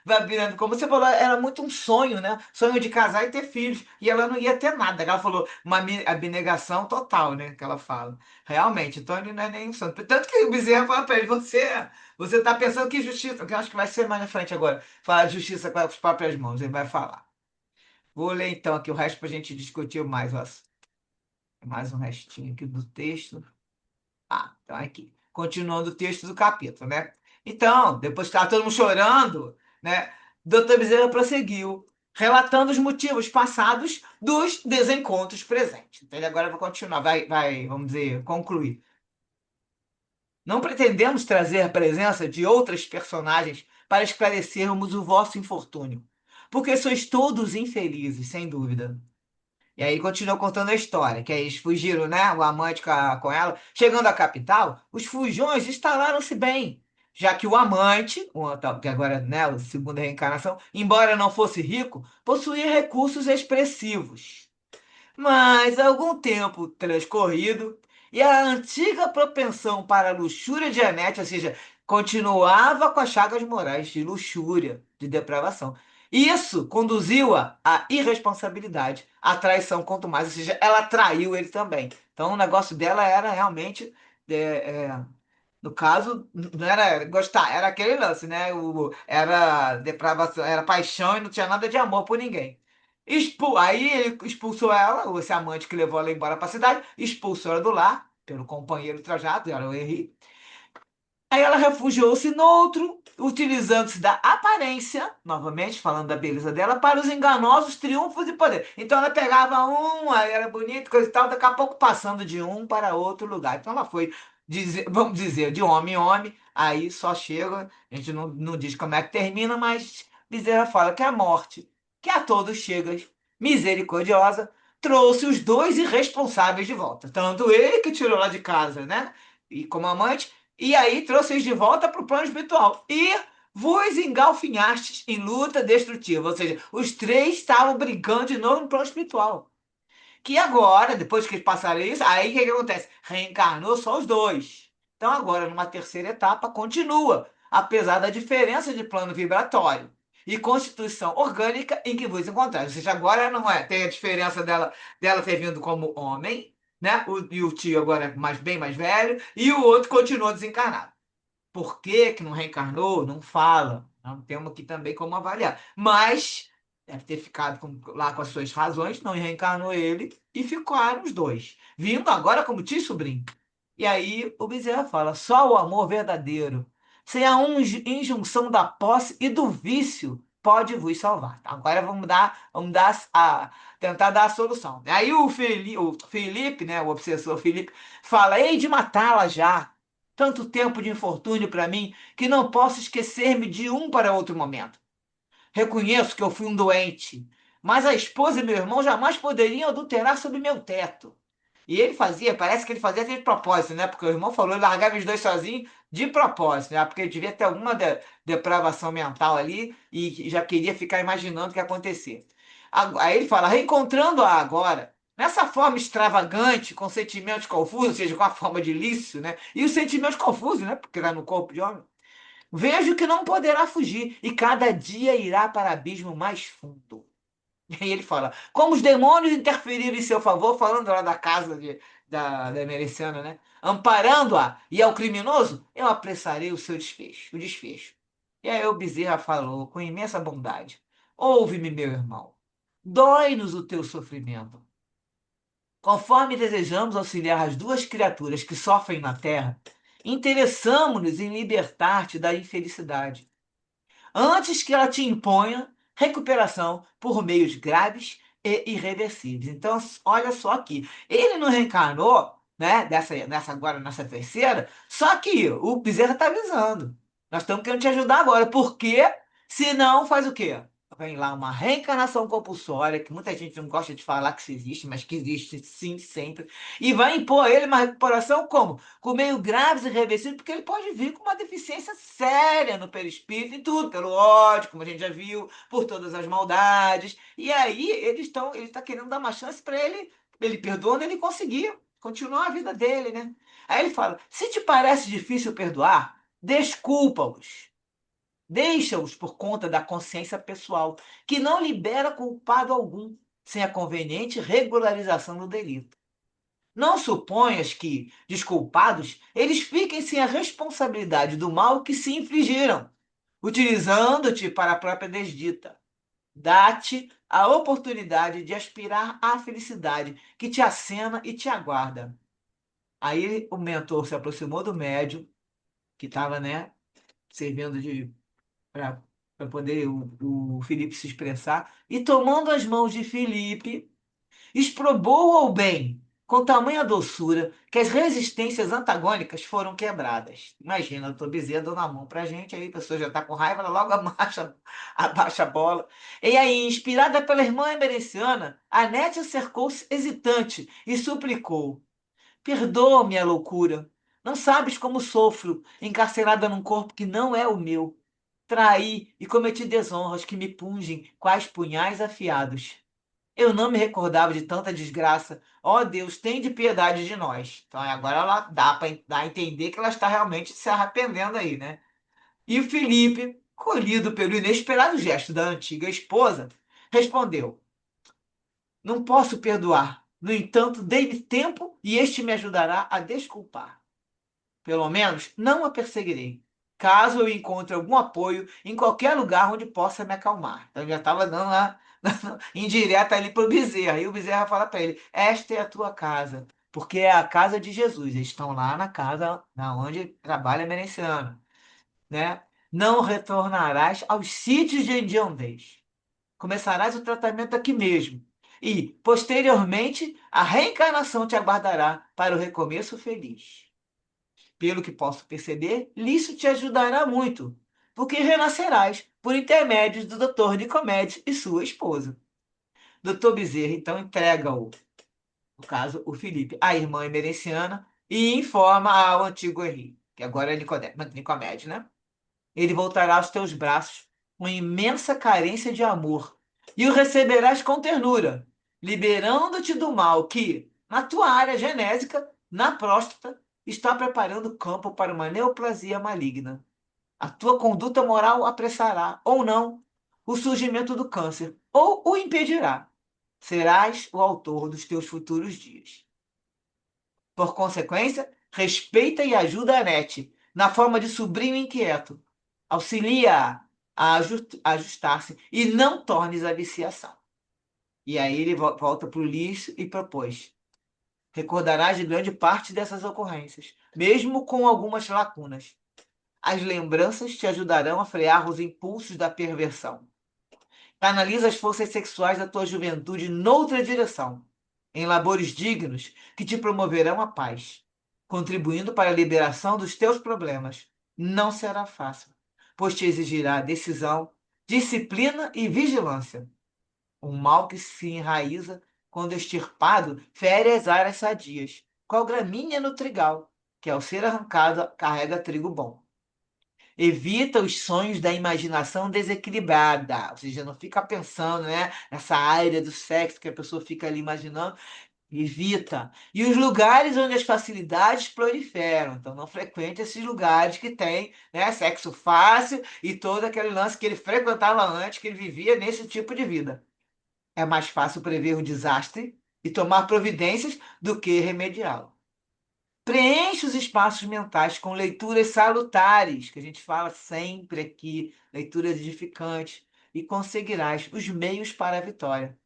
vai virando. Como você falou, era muito um sonho, né? Sonho de casar e ter filhos. E ela não ia ter nada. Ela falou uma abnegação total, né? Que ela fala. Realmente, então ele não é nem um santo. Tanto que o Bezerra fala pra ele, você tá pensando que justiça, que eu acho que vai ser mais na frente agora. Fala justiça com as próprias mãos, ele vai falar. Vou ler então aqui o resto para a gente discutir mais, ó. Mais um restinho aqui do texto. Então aqui. Continuando o texto do capítulo, né? Então, depois que estava todo mundo chorando, né? Dr. Bezerra prosseguiu, relatando os motivos passados dos desencontros presentes. Então, ele agora vai continuar, vamos dizer, concluir. Não pretendemos trazer a presença de outras personagens para esclarecermos o vosso infortúnio, porque sois todos infelizes, sem dúvida. E aí continuou contando a história, que aí eles fugiram, né? O amante com ela. Chegando à capital, os fujões instalaram-se bem, já que o amante, que agora, né, a segunda reencarnação, embora não fosse rico, possuía recursos expressivos. Mas algum tempo transcorrido e a antiga propensão para a luxúria de Anete, ou seja, continuava com as chagas morais de luxúria, de depravação. Isso conduziu-a à irresponsabilidade, à traição, quanto mais, ou seja, ela traiu ele também. Então o negócio dela era realmente no caso, não era gostar, era aquele lance, né? Era depravação, era paixão e não tinha nada de amor por ninguém. Aí ele expulsou ela, esse amante que levou ela embora para a cidade, expulsou ela do lar, pelo companheiro trajado, era o Henri. Aí ela refugiou-se no outro, utilizando-se da aparência, novamente falando da beleza dela, para os enganosos triunfos e poder. Então ela pegava um, aí era bonito, coisa e tal, daqui a pouco passando de um para outro lugar. Então ela foi, vamos dizer, de homem em homem, aí só chega, a gente não diz como é que termina, mas Bezerra fala que a morte, que a todos chega, misericordiosa, trouxe os dois irresponsáveis de volta. Tanto ele que tirou lá de casa, né? E como amante, e aí trouxe eles de volta para o plano espiritual. E vos engalfinhastes em luta destrutiva. Ou seja, os três estavam brigando de novo no plano espiritual. Que agora, depois que eles passaram isso, aí o que acontece? Reencarnou só os dois. Então agora, numa terceira etapa, continua, apesar da diferença de plano vibratório e constituição orgânica em que vos encontrais. Ou seja, agora não é, tem a diferença dela ter vindo como homem, né? E o tio agora é bem mais velho, e o outro continua desencarnado. Por que que não reencarnou? Não fala. Não temos aqui também como avaliar. Mas deve ter ficado lá com as suas razões, não reencarnou ele e ficaram os dois. Vindo agora como tio e sobrinho. E aí o Bezerra fala: só o amor verdadeiro, sem a injunção da posse e do vício, pode vos salvar. Agora tentar dar a solução. Aí o Felipe, né, o obsessor Felipe, fala: hei de matá-la já. Tanto tempo de infortúnio para mim que não posso esquecer-me de um para outro momento. Reconheço que eu fui um doente, mas a esposa e meu irmão jamais poderiam adulterar sob meu teto. E ele fazia, parece que ele fazia de propósito, né? Porque o irmão falou, ele largava os dois sozinhos de propósito, né? Porque ele devia ter alguma depravação mental ali e já queria ficar imaginando o que ia acontecer. Aí ele fala, reencontrando-a agora, nessa forma extravagante, com sentimentos confusos, ou seja, com a forma de lício, né? E os sentimentos confusos, né? Porque era no corpo de homem. Vejo que não poderá fugir, e cada dia irá para abismo mais fundo. E aí ele fala, como os demônios interferiram em seu favor, falando lá da casa da Mereciana, né? Amparando-a e ao criminoso, eu apressarei o seu desfecho, o desfecho. E aí o Bezerra falou com imensa bondade, ouve-me, meu irmão, dói-nos o teu sofrimento. Conforme desejamos auxiliar as duas criaturas que sofrem na terra, interessamo-nos em libertar-te da infelicidade, antes que ela te imponha recuperação por meios graves e irreversíveis. Então, olha só aqui, ele não reencarnou, né, nessa terceira, só que o Bezerra está avisando. Nós estamos querendo te ajudar agora, porque senão faz o quê? vem lá uma reencarnação compulsória, que muita gente não gosta de falar que isso existe, mas que existe sim, sempre, e vai impor a ele uma recuperação como? Com meio graves e irreversíveis, porque ele pode vir com uma deficiência séria no perispírito e tudo, pelo ódio, como a gente já viu, por todas as maldades. E aí ele está querendo dar uma chance para ele perdoando, ele conseguir continuar a vida dele, né? Aí ele fala: se te parece difícil perdoar, desculpa-os. Deixa-os por conta da consciência pessoal, que não libera culpado algum, sem a conveniente regularização do delito. Não suponhas que, desculpados, eles fiquem sem a responsabilidade do mal que se infligiram, utilizando-te para a própria desdita. Dá-te a oportunidade de aspirar à felicidade que te acena e te aguarda. Aí o mentor se aproximou do médium, que estava, né, servindo de para poder o Felipe se expressar, e tomando as mãos de Felipe, exprobou ao bem, com tamanha doçura, que as resistências antagônicas foram quebradas. Imagina, eu estou Bezerra dando a mão para a gente, aí a pessoa já está com raiva, ela logo abaixa a bola. E aí, inspirada pela irmã emerenciana, a Nétia cercou-se hesitante e suplicou: perdoa-me a loucura. Não sabes como sofro, encarcerada num corpo que não é o meu. Traí e cometi desonras que me pungem quais punhais afiados. Eu não me recordava de tanta desgraça. Ó Deus, tem de piedade de nós. Então agora ela dá para dar a entender que ela está realmente se arrependendo aí, né? E o Felipe, colhido pelo inesperado gesto da antiga esposa, respondeu: não posso perdoar. No entanto, dei-lhe tempo e este me ajudará a desculpar. Pelo menos não a perseguirei, caso eu encontre algum apoio em qualquer lugar onde possa me acalmar. Então já estava dando lá indireta ali para o Bezerra. E o Bezerra fala para ele: esta é a tua casa, porque é a casa de Jesus. Eles estão lá na casa na onde trabalha Merenciano, né? Não retornarás aos sítios de onde andes. Começarás o tratamento aqui mesmo. E, posteriormente, a reencarnação te aguardará para o recomeço feliz. Pelo que posso perceber, isso te ajudará muito, porque renascerás por intermédio do Dr. Nicomedes e sua esposa. Dr. Bezerra, então, entrega-o, no caso, o Felipe, à irmã emerenciana e informa ao antigo Henrique, que agora é Nicomedes, né? Ele voltará aos teus braços com imensa carência de amor e o receberás com ternura, liberando-te do mal que, na tua área genésica, na próstata, está preparando campo para uma neoplasia maligna. A tua conduta moral apressará, ou não, o surgimento do câncer, ou o impedirá. Serás o autor dos teus futuros dias. Por consequência, respeita e ajuda a NET, na forma de sobrinho inquieto. Auxilia a ajustar-se e não tornes a viciação. E aí ele volta para o lixo e propôs: recordarás de grande parte dessas ocorrências, mesmo com algumas lacunas. As lembranças te ajudarão a frear os impulsos da perversão. Canaliza as forças sexuais da tua juventude noutra direção, em labores dignos que te promoverão a paz, contribuindo para a liberação dos teus problemas. Não será fácil, pois te exigirá decisão, disciplina e vigilância. Um mal que se enraiza, quando extirpado, fere as áreas sadias, qual gramínea no trigal, que ao ser arrancada carrega trigo bom. Evita os sonhos da imaginação desequilibrada, ou seja, não fica pensando, né, nessa área do sexo que a pessoa fica ali imaginando. Evita. E os lugares onde as facilidades proliferam. Então, não frequente esses lugares que tem, né, sexo fácil e todo aquele lance que ele frequentava antes, que ele vivia nesse tipo de vida. É mais fácil prever o desastre e tomar providências do que remediá-lo. Preenche os espaços mentais com leituras salutares, que a gente fala sempre aqui, leituras edificantes, e conseguirás os meios para a vitória.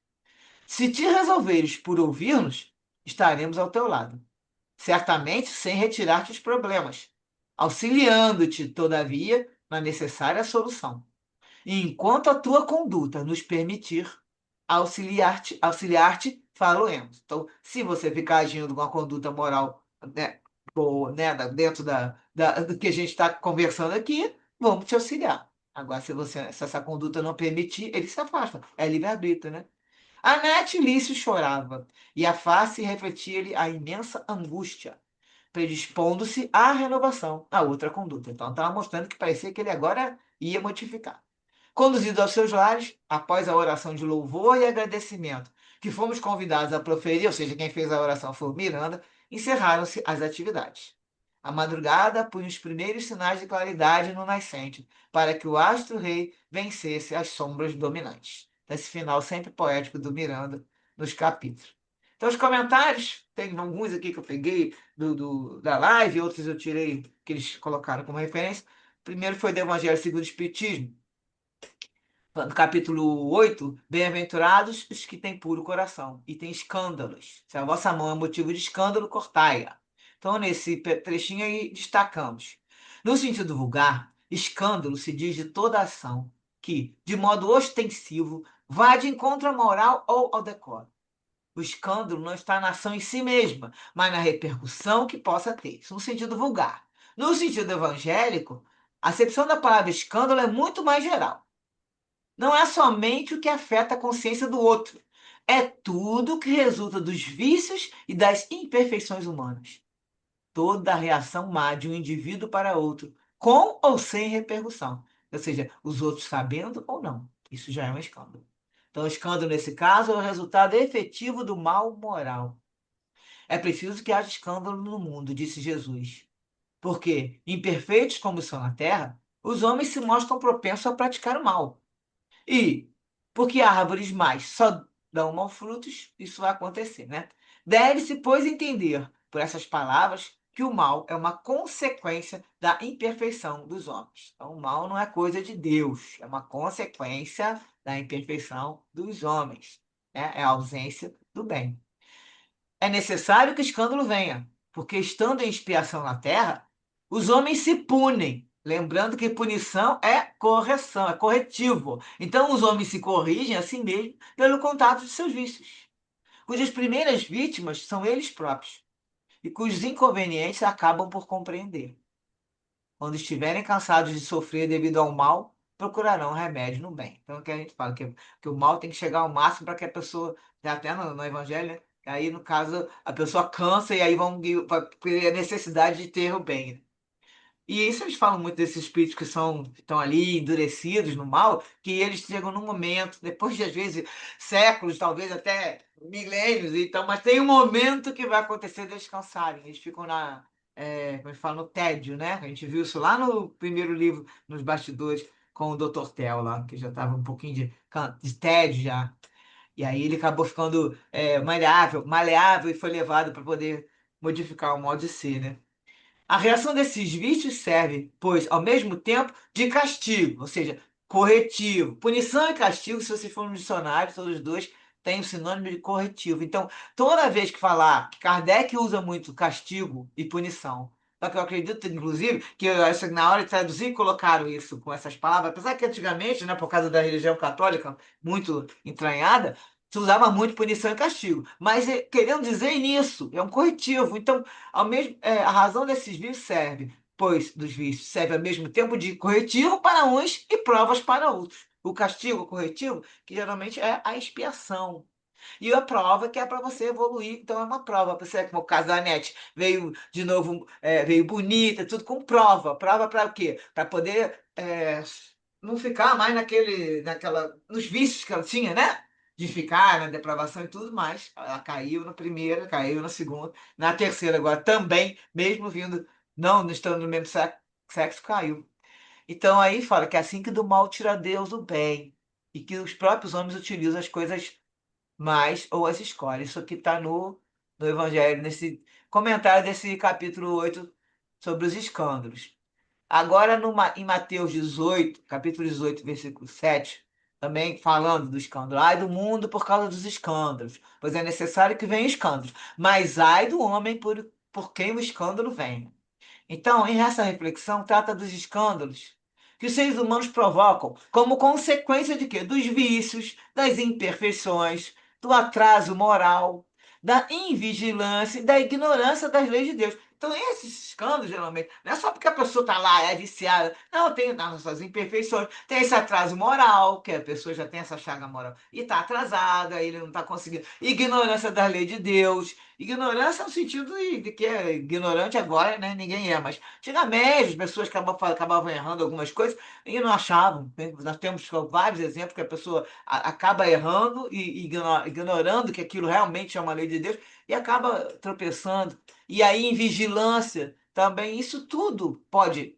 Se te resolveres por ouvir-nos, estaremos ao teu lado, certamente sem retirar-te os problemas, auxiliando-te, todavia, na necessária solução. E enquanto a tua conduta nos permitir, auxiliar-te, falo-emos. Então, se você ficar agindo com uma conduta moral, né, boa, né, dentro do que a gente está conversando aqui, vamos te auxiliar. Agora, se essa conduta não permitir, ele se afasta. É livre-arbítrio, né? A Anete Lício chorava, e a face refletia-lhe a imensa angústia, predispondo-se à renovação, a outra conduta. Então, estava mostrando que parecia que ele agora ia modificar. Conduzido aos seus lares, após a oração de louvor e agradecimento, que fomos convidados a proferir, ou seja, quem fez a oração foi o Miranda, encerraram-se as atividades. A madrugada punha os primeiros sinais de claridade no nascente, para que o astro-rei vencesse as sombras dominantes. Esse final sempre poético do Miranda nos capítulos. Então, os comentários, tem alguns aqui que eu peguei da live, outros eu tirei que eles colocaram como referência. O primeiro foi do Evangelho segundo o Espiritismo, no capítulo 8, bem-aventurados os que têm puro coração e têm escândalos. Se a vossa mão é motivo de escândalo, cortai-a. Então, nesse trechinho aí, destacamos. No sentido vulgar, escândalo se diz de toda ação que, de modo ostensivo, vá de encontro à moral ou ao decoro. O escândalo não está na ação em si mesma, mas na repercussão que possa ter. Isso no sentido vulgar. No sentido evangélico, a acepção da palavra escândalo é muito mais geral. Não é somente o que afeta a consciência do outro, é tudo que resulta dos vícios e das imperfeições humanas. Toda reação má de um indivíduo para outro, com ou sem repercussão, ou seja, os outros sabendo ou não. Isso já é um escândalo. Então, o escândalo, nesse caso, é o resultado efetivo do mal moral. É preciso que haja escândalo no mundo, disse Jesus. Porque, imperfeitos como são na terra, os homens se mostram propensos a praticar o mal. E porque árvores mais só dão maus frutos, isso vai acontecer, né? Deve-se, pois, entender por essas palavras que o mal é uma consequência da imperfeição dos homens. Então, o mal não é coisa de Deus, é uma consequência da imperfeição dos homens, né? É a ausência do bem. É necessário que o escândalo venha, porque estando em expiação na terra, os homens se punem. Lembrando que punição é correção, é corretivo. Então, os homens se corrigem a si mesmos pelo contato de seus vícios, cujas primeiras vítimas são eles próprios, e cujos inconvenientes acabam por compreender. Quando estiverem cansados de sofrer devido ao mal, procurarão remédio no bem. Então, o que a gente fala que o mal tem que chegar ao máximo para que a pessoa, já até no Evangelho, né? Aí, no caso, a pessoa cansa e aí vai ter a necessidade de ter o bem, né? E isso eles falam muito desses espíritos que estão ali endurecidos no mal, que eles chegam num momento, depois de às vezes séculos, talvez até milênios, então, mas tem um momento que vai acontecer deles cansarem. Eles ficam como é que fala, no tédio, né? A gente viu isso lá no primeiro livro, nos bastidores, com o Dr. Tel lá, que já estava um pouquinho de tédio já. E aí ele acabou ficando maleável e foi levado para poder modificar o modo de ser, né? A reação desses vícios serve, pois, ao mesmo tempo, de castigo, ou seja, corretivo. Punição e castigo, se você for no dicionário, todos os dois têm o sinônimo de corretivo. Então, toda vez que falar, Kardec usa muito castigo e punição. Só que eu acredito, inclusive, que eu acho que na hora de traduzir colocaram isso com essas palavras, apesar que antigamente, né, por causa da religião católica muito entranhada, se usava muito punição e castigo. Mas querendo dizer nisso, é um corretivo. Então, a razão desses vícios serve, pois dos vícios serve ao mesmo tempo de corretivo para uns e provas para outros. O castigo, o corretivo, que geralmente é a expiação. E a prova que é para você evoluir, então é uma prova. Você, como o caso da Anete, veio de novo, veio bonita, tudo com prova. Prova para o quê? Para poder não ficar mais nos vícios que ela tinha, né? De ficar na depravação e tudo mais. Ela caiu na primeira, caiu na segunda, na terceira agora também, mesmo vindo, não estando no mesmo sexo, caiu. Então aí fala que é assim que do mal tira Deus o bem. E que os próprios homens utilizam as coisas mais ou as escolhe. Isso aqui está no Evangelho, nesse comentário desse capítulo 8 sobre os escândalos. Agora, em Mateus 18, capítulo 18, versículo 7, também falando do escândalo. Ai do mundo por causa dos escândalos, pois é necessário que venham escândalos. Mas ai do homem por quem o escândalo vem. Então, em essa reflexão, trata dos escândalos que os seres humanos provocam como consequência de quê? Dos vícios, das imperfeições, do atraso moral, da invigilância e da ignorância das leis de Deus. Então, esses escândalos, geralmente, não é só porque a pessoa está lá, é viciada. Não, tem as suas imperfeições. Tem esse atraso moral, que a pessoa já tem essa chaga moral. E está atrasada, ele não está conseguindo. Ignorância da lei de Deus. Ignorância no sentido de que é ignorante agora, né? Ninguém é. Mas antigamente, as pessoas acabavam errando algumas coisas e não achavam. Nós temos vários exemplos que a pessoa acaba errando e ignorando que aquilo realmente é uma lei de Deus e acaba tropeçando. E aí, em vigilância, também, isso tudo pode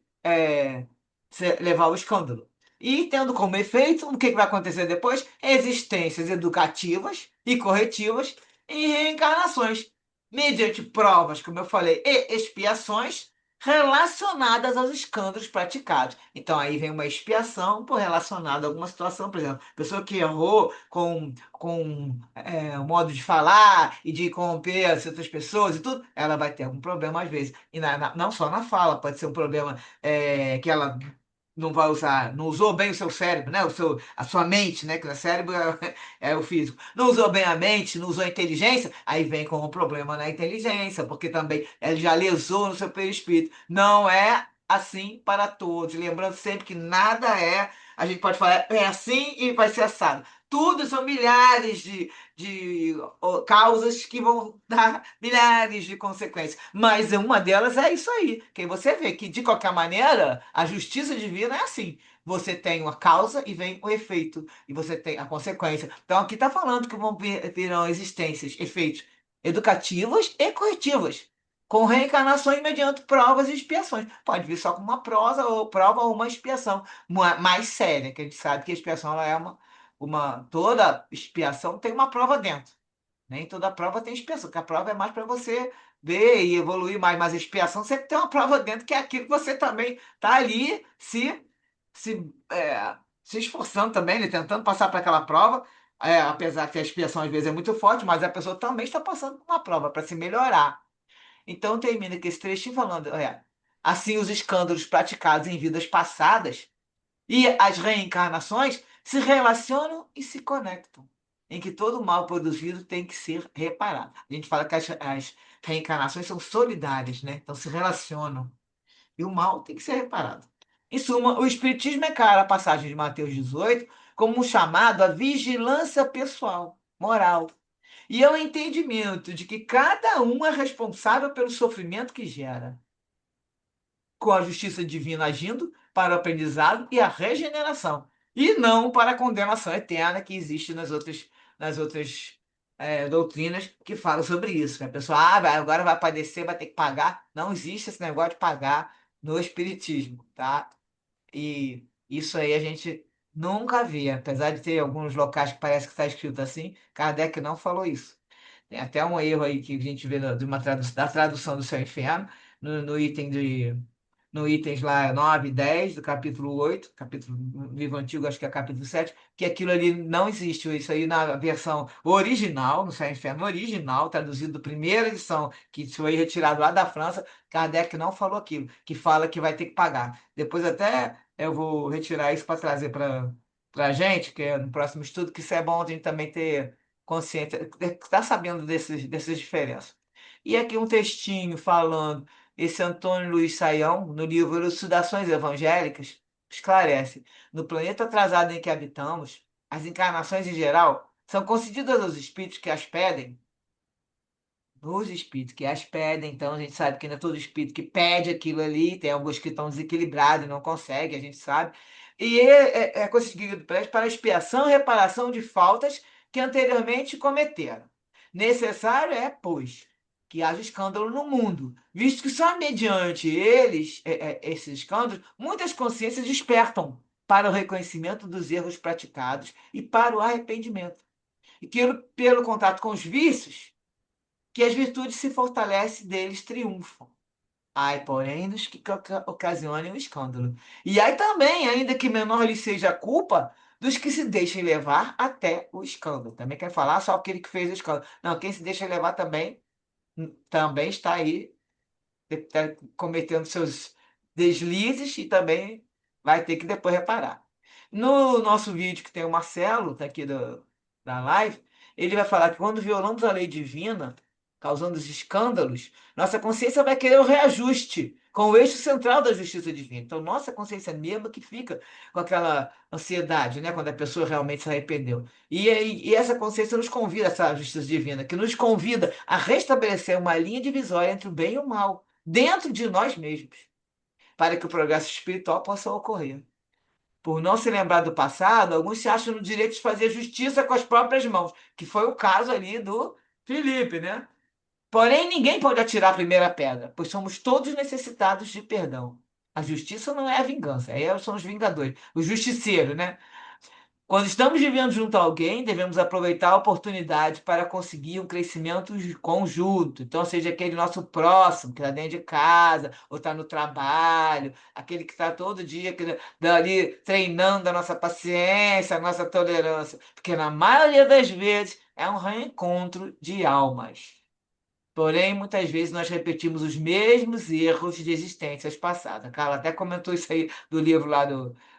levar ao escândalo. E tendo como efeito, o que vai acontecer depois? Existências educativas e corretivas e reencarnações, mediante provas, como eu falei, e expiações relacionadas aos escândalos praticados. Então, aí vem uma expiação por relacionada a alguma situação, por exemplo, pessoa que errou com o modo de falar e de corromper as outras pessoas e tudo, ela vai ter algum problema às vezes. E não só na fala, pode ser um problema que ela não vai usar, não usou bem o seu cérebro, né? A sua mente, né? Que o cérebro é o físico. Não usou bem a mente, não usou a inteligência, aí vem com um problema na inteligência, porque também ela já lesou no seu perispírito. Não é assim para todos. Lembrando sempre que nada a gente pode falar, é assim e vai ser assado. Tudo são milhares de causas que vão dar milhares de consequências. Mas uma delas é isso aí, que você vê que, de qualquer maneira, a justiça divina é assim. Você tem uma causa e vem o efeito, e você tem a consequência. Então, aqui está falando que virão existências, efeitos educativas e corretivas, com reencarnações mediante provas e expiações. Pode vir só com uma prova ou uma expiação mais séria, que a gente sabe que a expiação ela é toda expiação tem uma prova dentro. Nem toda prova tem expiação, porque a prova é mais para você ver e evoluir mais, mas a expiação sempre tem uma prova dentro, que é aquilo que você também está ali se esforçando também, né, tentando passar para aquela prova, apesar que a expiação às vezes é muito forte, mas a pessoa também está passando por uma prova para se melhorar. Então termina que esse trechinho falando, assim os escândalos praticados em vidas passadas e as reencarnações se relacionam e se conectam, em que todo mal produzido tem que ser reparado. A gente fala que as reencarnações são solidárias, né? Então se relacionam. E o mal tem que ser reparado. Em suma, o Espiritismo encara a passagem de Mateus 18 como um chamado à vigilância pessoal, moral, e ao entendimento de que cada um é responsável pelo sofrimento que gera, com a justiça divina agindo para o aprendizado e a regeneração, e não para a condenação eterna que existe nas outras doutrinas que falam sobre isso. Né? A pessoa, agora vai padecer, vai ter que pagar. Não existe esse negócio de pagar no Espiritismo, tá? E isso aí a gente nunca via, apesar de ter alguns locais que parece que está escrito assim, Kardec não falou isso. Tem até um erro aí que a gente vê da tradução do Céu e Inferno, no item no itens lá 9 e 10 do capítulo 8 capítulo Livro Antigo, acho que é capítulo 7 que aquilo ali não existe. Isso aí na versão original, no Céu e Inferno original, traduzido da primeira edição, que foi retirado lá da França, Kardec não falou aquilo, que fala que vai ter que pagar. Depois até eu vou retirar isso para trazer para a gente, que é no próximo estudo, que isso é bom a gente também ter consciência, estar sabendo dessas diferenças. E aqui um textinho falando esse Antônio Luiz Saião, no livro Elucidações Evangélicas, esclarece: no planeta atrasado em que habitamos, as encarnações em geral são concedidas aos espíritos que as pedem, os espíritos que as pedem, então a gente sabe que não é todo espírito que pede aquilo ali, tem alguns que estão desequilibrados e não conseguem, a gente sabe. E é conseguido para expiação e reparação de faltas que anteriormente cometeram. Necessário é, pois, que haja escândalo no mundo, visto que só mediante esses escândalos, muitas consciências despertam para o reconhecimento dos erros praticados e para o arrependimento. E que pelo contato com os vícios, que as virtudes se fortalecem deles triunfam. Ai, porém, dos que ocasionem o escândalo. E aí também, ainda que menor lhe seja a culpa, dos que se deixem levar até o escândalo. Também quer falar só aquele que fez o escândalo. Não, quem se deixa levar também está aí tá cometendo seus deslizes e também vai ter que depois reparar. No nosso vídeo que tem o Marcelo, tá aqui da live, ele vai falar que quando violamos a lei divina, causando os escândalos, nossa consciência vai querer o reajuste com o eixo central da justiça divina. Então, nossa consciência mesmo que fica com aquela ansiedade, né, quando a pessoa realmente se arrependeu. E essa consciência nos convida, essa justiça divina, que nos convida a restabelecer uma linha divisória entre o bem e o mal, dentro de nós mesmos, para que o progresso espiritual possa ocorrer. Por não se lembrar do passado, alguns se acham no direito de fazer justiça com as próprias mãos, que foi o caso ali do Felipe, né? Porém, ninguém pode atirar a primeira pedra, pois somos todos necessitados de perdão. A justiça não é a vingança, aí são os vingadores, o justiceiro, né? Quando estamos vivendo junto a alguém, devemos aproveitar a oportunidade para conseguir um crescimento conjunto. Então, seja aquele nosso próximo, que está dentro de casa, ou está no trabalho, aquele que está todo dia ali treinando a nossa paciência, a nossa tolerância. Porque, na maioria das vezes, é um reencontro de almas. Porém, muitas vezes nós repetimos os mesmos erros de existências passadas. A Carla até comentou isso aí do livro lá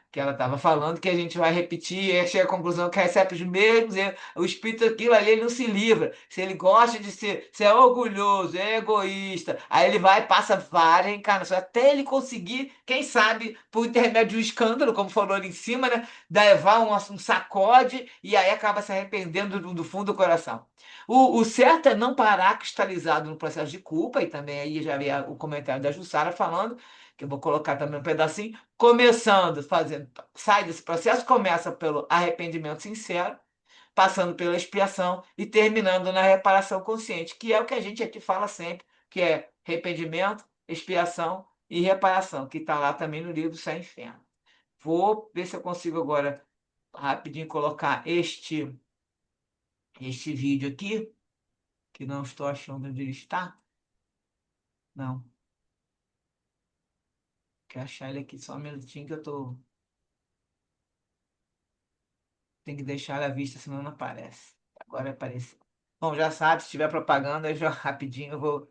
que ela estava falando, que a gente vai repetir e aí chega à conclusão que recebe os mesmos erros. O espírito, aquilo ali, ele não se livra. Se ele gosta de ser é orgulhoso, é egoísta, aí ele vai e passa várias reencarnações, até ele conseguir, quem sabe, por intermédio de um escândalo, como falou ali em cima, né, levar um sacode e aí acaba se arrependendo do fundo do coração. O certo é não parar cristalizado no processo de culpa, e também aí já vi o comentário da Jussara falando, que eu vou colocar também um pedacinho, começando, fazendo, sai desse processo, começa pelo arrependimento sincero, passando pela expiação e terminando na reparação consciente, que é o que a gente aqui fala sempre, que é arrependimento, expiação e reparação, que está lá também no livro Sem Inferno. Vou ver se eu consigo agora rapidinho colocar este vídeo aqui, que não estou achando onde ele está. Não. Quero achar ele aqui só um minutinho que eu tô. Tem que deixar ele à vista, senão não aparece. Agora apareceu. Bom, já sabe, se tiver propaganda, eu já rapidinho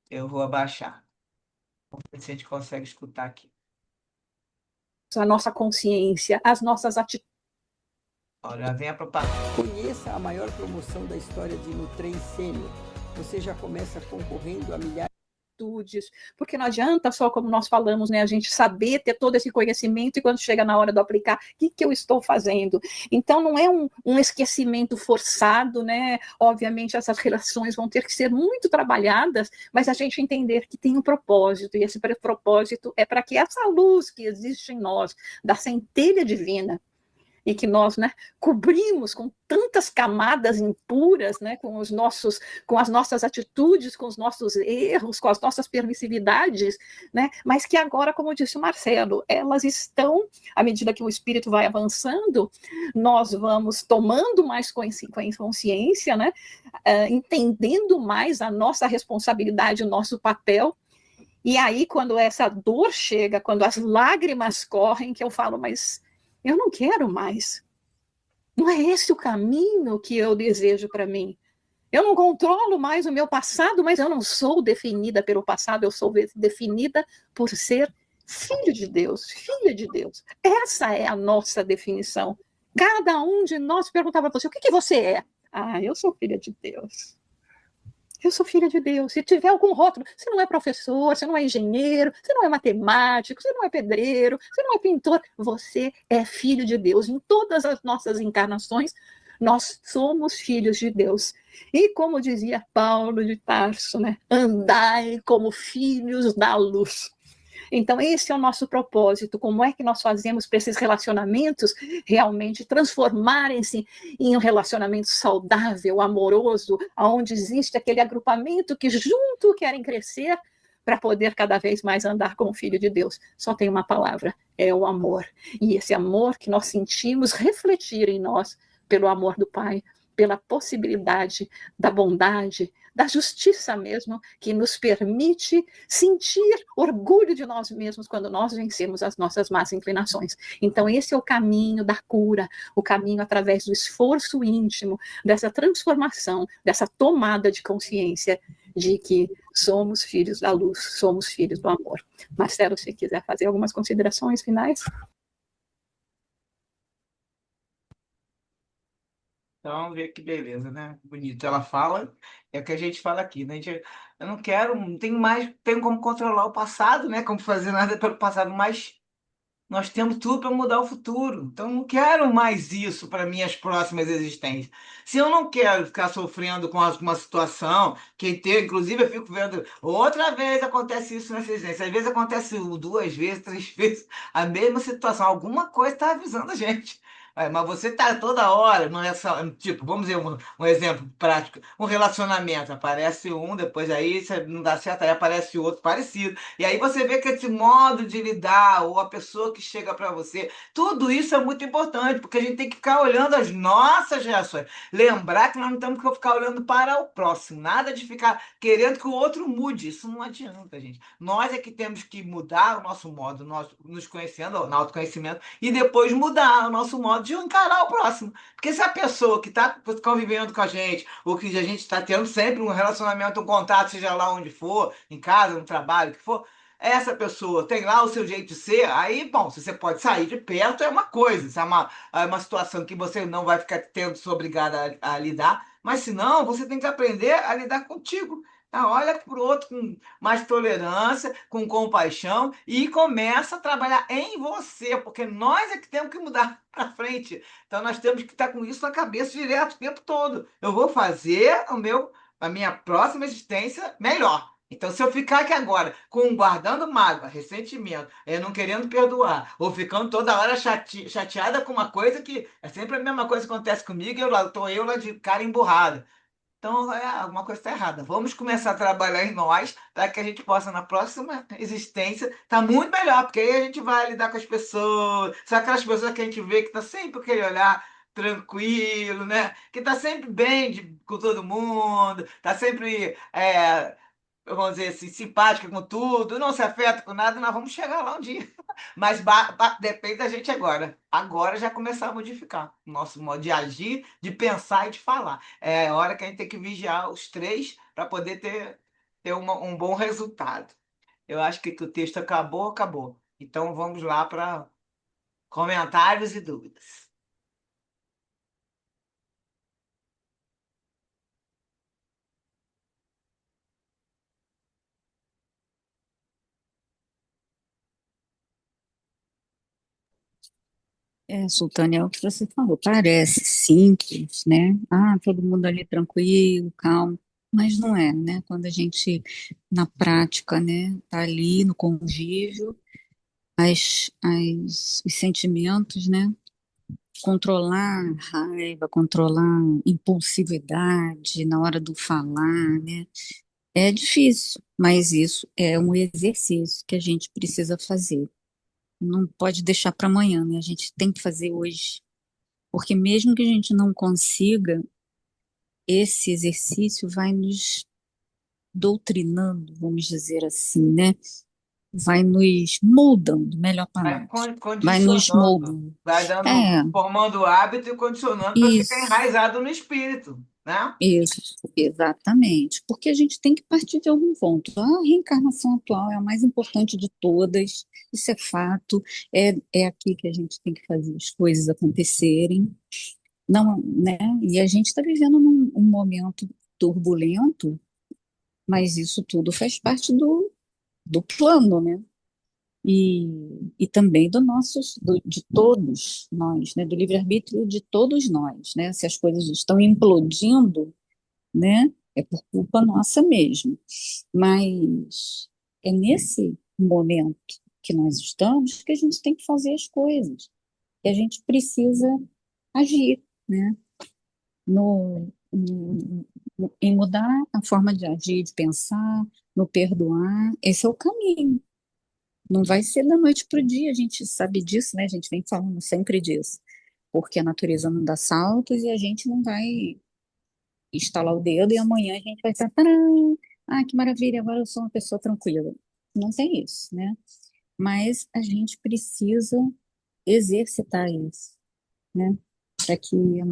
eu vou abaixar. Vamos ver se a gente consegue escutar aqui. A nossa consciência, as nossas atitudes. Olha, vem a propaganda. Conheça a maior promoção da história de Nutrem Sênior. Você já começa concorrendo a milhares. Porque não adianta só, como nós falamos, né, a gente saber ter todo esse conhecimento e quando chega na hora de aplicar, o que eu estou fazendo? Então não é um esquecimento forçado, né? Obviamente essas relações vão ter que ser muito trabalhadas, mas a gente entender que tem um propósito, e esse propósito é para que essa luz que existe em nós, da centelha divina, e que nós, né, cobrimos com tantas camadas impuras, né, com as nossas atitudes, com os nossos erros, com as nossas permissividades, né, mas que agora, como disse o Marcelo, elas estão, à medida que o espírito vai avançando, nós vamos tomando mais consciência, né, entendendo mais a nossa responsabilidade, o nosso papel. E aí, quando essa dor chega, quando as lágrimas correm, que eu falo, mas eu não quero mais. Não é esse o caminho que eu desejo para mim. Eu não controlo mais o meu passado, mas eu não sou definida pelo passado, eu sou definida por ser filho de Deus, filha de Deus. Essa é a nossa definição. Cada um de nós perguntava para você, o que você é? Ah, eu sou filha de Deus. Eu sou filha de Deus. Se tiver algum rótulo, você não é professor, você não é engenheiro, você não é matemático, você não é pedreiro, você não é pintor, você é filho de Deus. Em todas as nossas encarnações, nós somos filhos de Deus. E como dizia Paulo de Tarso, né? Andai como filhos da luz. Então, esse é o nosso propósito. Como é que nós fazemos para esses relacionamentos realmente transformarem-se em um relacionamento saudável, amoroso, onde existe aquele agrupamento que junto querem crescer para poder cada vez mais andar como filho de Deus? Só tem uma palavra, é o amor. E esse amor que nós sentimos refletir em nós pelo amor do Pai, pela possibilidade da bondade, da justiça mesmo, que nos permite sentir orgulho de nós mesmos quando nós vencemos as nossas más inclinações. Então esse é o caminho da cura, o caminho através do esforço íntimo, dessa transformação, dessa tomada de consciência de que somos filhos da luz, somos filhos do amor. Marcelo, se quiser fazer algumas considerações finais. Então, vê que beleza, né? Bonito. Ela fala, é o que a gente fala aqui, né? Eu não quero, não tenho mais, tenho como controlar o passado, né? Como fazer nada pelo passado, mas nós temos tudo para mudar o futuro. Então, eu não quero mais isso para minhas próximas existências. Se eu não quero ficar sofrendo com uma situação, inclusive eu fico vendo, outra vez acontece isso nessa existência. Às vezes acontece duas vezes, três vezes, a mesma situação. Alguma coisa está avisando a gente. Mas você está toda hora, não é só, tipo, vamos dizer um exemplo prático, um relacionamento, aparece um, depois aí não dá certo, aí aparece outro parecido. E aí você vê que esse modo de lidar, ou a pessoa que chega para você, tudo isso é muito importante, porque a gente tem que ficar olhando as nossas reações. Lembrar que nós não temos que ficar olhando para o próximo, nada de ficar querendo que o outro mude. Isso não adianta, gente. Nós é que temos que mudar o nosso modo, nós nos conhecendo, no autoconhecimento, e depois mudar o nosso modo de encarar o próximo. Porque se a pessoa que está convivendo com a gente, ou que a gente está tendo sempre um relacionamento, um contato, seja lá onde for, em casa, no trabalho, o que for, essa pessoa tem lá o seu jeito de ser, aí, bom, se você pode sair de perto é uma coisa, se é uma situação que você não vai ficar tendo, se obrigada a lidar, mas se não, você tem que aprender a lidar contigo. Olha para o outro com mais tolerância, com compaixão e começa a trabalhar em você, porque nós é que temos que mudar para frente. Então nós temos que estar com isso na cabeça direto o tempo todo. Eu vou fazer a minha próxima existência melhor. Então, se eu ficar aqui agora guardando mágoa, ressentimento, não querendo perdoar, ou ficando toda hora chateada com uma coisa que é sempre a mesma coisa que acontece comigo, eu lá de cara emburrada. Então, alguma coisa está errada. Vamos começar a trabalhar em nós para que a gente possa, na próxima existência, estar muito melhor, porque aí a gente vai lidar com as pessoas, são aquelas pessoas que a gente vê que está sempre com aquele olhar tranquilo, né? Que está sempre bem com todo mundo, está sempre, vamos dizer assim, simpática com tudo, não se afeta com nada, nós vamos chegar lá um dia. Mas depende da gente agora. Agora já começar a modificar o nosso modo de agir, de pensar e de falar. É a hora que a gente tem que vigiar os três para poder ter um bom resultado. Eu acho que o texto acabou, acabou. Então vamos lá para comentários e dúvidas. Sultânia, é o que você falou, parece simples, né? Ah, todo mundo ali tranquilo, calmo, mas não é, né? Quando a gente, na prática, né, tá ali no convívio, os sentimentos, né? Controlar a raiva, controlar a impulsividade na hora do falar, né? É difícil, mas isso é um exercício que a gente precisa fazer. Não pode deixar para amanhã, né? A gente tem que fazer hoje. Porque mesmo que a gente não consiga, esse exercício vai nos doutrinando, vamos dizer assim, né? Vai nos moldando, melhor Vai palavra. Vai nos condicionando, moldando. vai dando, É, formando hábito e condicionando para ficar isso, enraizado no espírito, né? isso, exatamente. Porque a gente tem que partir de algum ponto. A reencarnação atual é a mais importante de todas, isso é fato. É aqui que a gente tem que fazer as coisas acontecerem. Não, né? E a gente está vivendo um momento turbulento, mas isso tudo faz parte do plano, né? E também de todos nós, né? Do livre-arbítrio de todos nós, né? Se as coisas estão implodindo, né? É por culpa nossa mesmo. Mas é nesse momento que nós estamos que a gente tem que fazer as coisas, que a gente precisa agir, né? Em mudar a forma de agir, de pensar, no perdoar. Esse é o caminho. Não vai ser da noite para o dia, a gente sabe disso, né? A gente vem falando sempre disso. Porque a natureza não dá saltos e a gente não vai estalar o dedo e amanhã a gente vai estar, "Tcharam! Ah, que maravilha, agora eu sou uma pessoa tranquila." Não tem isso, né? Mas a gente precisa exercitar isso, né? Para que a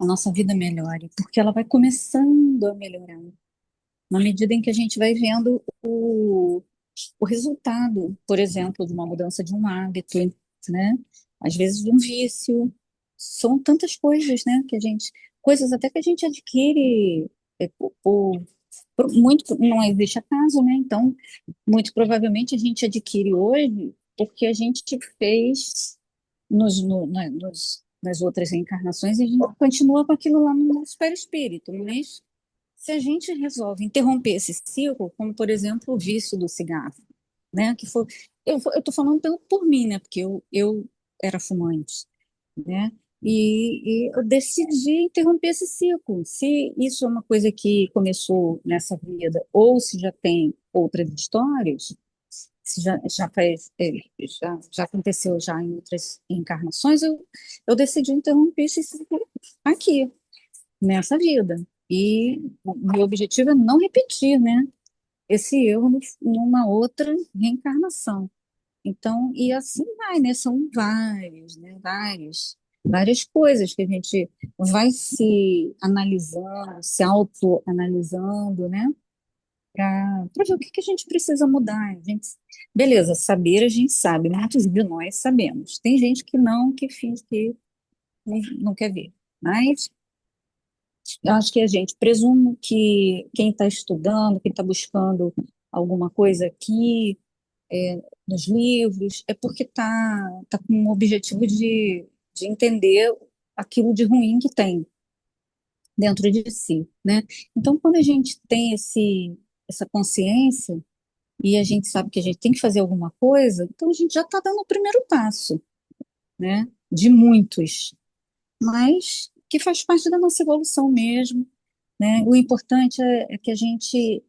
nossa vida melhore, porque ela vai começando a melhorar. Na medida em que a gente vai vendo o resultado, por exemplo, de uma mudança de um hábito, né? Às vezes de um vício, são tantas coisas, né, coisas até que a gente adquire muito, não existe acaso, né? Então, muito provavelmente a gente adquire hoje porque a gente fez nas outras reencarnações e a gente continua com aquilo lá no nosso perispírito, mas se a gente resolve interromper esse ciclo, como por exemplo o vício do cigarro, né? Que foi, eu estou falando por mim, né? Porque eu era fumante, né? E eu decidi interromper esse ciclo. Se isso é uma coisa que começou nessa vida, ou se já tem outras histórias, se já faz, já aconteceu já em outras encarnações, eu decidi interromper esse ciclo aqui, nessa vida. E o meu objetivo é não repetir, né, esse erro numa outra reencarnação. Então, e assim vai, né? São vários, né? Várias coisas que a gente vai se analisando, se autoanalisando, né? Para ver o que que a gente precisa mudar. Beleza, saber a gente sabe, muitos de nós sabemos. Tem gente que não, que finge que não quer ver. Mas eu acho que a gente presumo que quem está estudando, quem está buscando alguma coisa aqui, nos livros, é porque tá com o objetivo de entender aquilo de ruim que tem dentro de si, né? Então, quando a gente tem essa consciência e a gente sabe que a gente tem que fazer alguma coisa, então a gente já está dando o primeiro passo, né? De muitos, mas que faz parte da nossa evolução mesmo, né? O importante é que a gente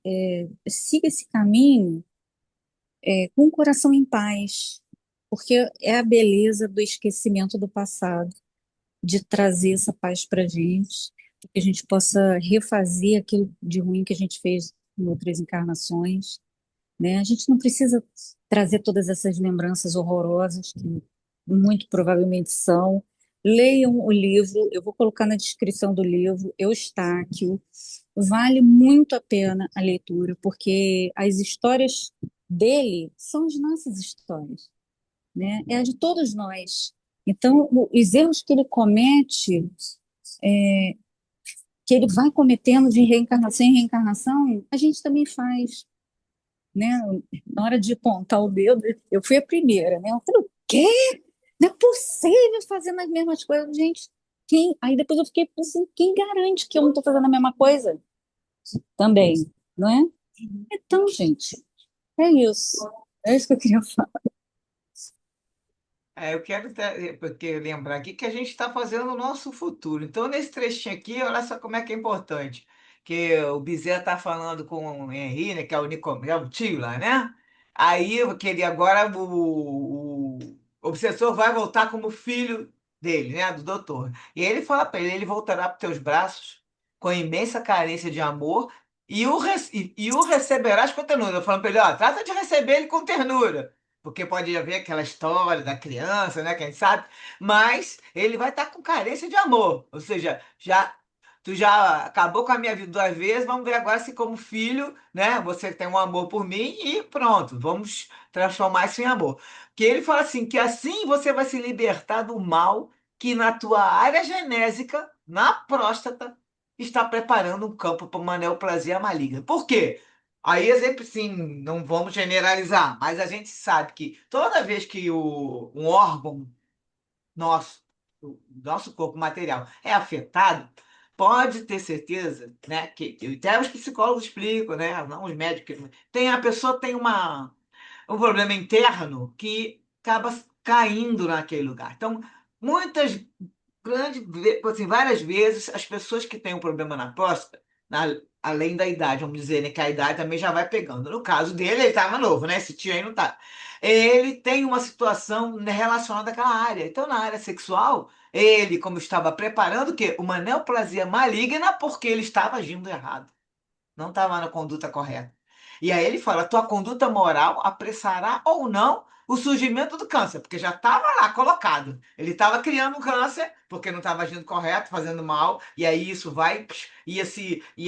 siga esse caminho com o coração em paz, porque é a beleza do esquecimento do passado, de trazer essa paz para a gente, que a gente possa refazer aquilo de ruim que a gente fez em outras encarnações, né? A gente não precisa trazer todas essas lembranças horrorosas que muito provavelmente são. Leiam o livro, eu vou colocar na descrição do livro, Eustáquio. Vale muito a pena a leitura, porque as histórias dele são as nossas histórias, né? É a de todos nós. Então, os erros que ele comete, que ele vai cometendo de reencarnação em reencarnação, a gente também faz, né? Na hora de apontar o dedo, eu fui a primeira, né? Eu falei, o quê? Não é possível fazendo as mesmas coisas, gente. Quem? Aí depois eu fiquei pensando, quem garante que eu não estou fazendo a mesma coisa? Também, não é? Então, gente, é isso. É isso que eu queria falar. Eu quero porque lembrar aqui que a gente está fazendo o nosso futuro. Então, nesse trechinho aqui, olha só como é que é importante. Que o Bezerra está falando com o Henri, né, que é o Nicomé, o tio lá, né? Aí, que ele agora, o obsessor vai voltar como filho dele, né, do doutor. E ele fala para ele voltará para teus braços com imensa carência de amor e o receberás com ternura. Falando para ele, ó, trata de receber ele com ternura porque pode haver aquela história da criança, né, quem sabe, mas ele vai estar com carência de amor, ou seja, tu já acabou com a minha vida 2 vezes, vamos ver agora se como filho, né, você tem um amor por mim e pronto, vamos transformar isso em amor. Que ele fala assim, que assim você vai se libertar do mal que na tua área genésica, na próstata, está preparando um campo para uma neoplasia maligna. Por quê? Aí, exemplo, sim, não vamos generalizar, mas a gente sabe que toda vez que um órgão nosso, o nosso corpo material é afetado, pode ter certeza, né, que até os psicólogos explicam, né, não os médicos, a pessoa tem um problema interno que acaba caindo naquele lugar. Então, muitas assim, várias vezes as pessoas que têm um problema na próstata, além da idade, vamos dizer, né, que a idade também já vai pegando. No caso dele, ele estava novo, né? Esse tio aí não tá. Ele tem uma situação, né, relacionada àquela área. Então, na área sexual, ele, como estava preparando o quê? Uma neoplasia maligna porque ele estava agindo errado, não estava na conduta correta. E aí ele fala: tua conduta moral apressará ou não o surgimento do câncer, porque já estava lá colocado. Ele estava criando um câncer, porque não estava agindo correto, fazendo mal, e aí isso ia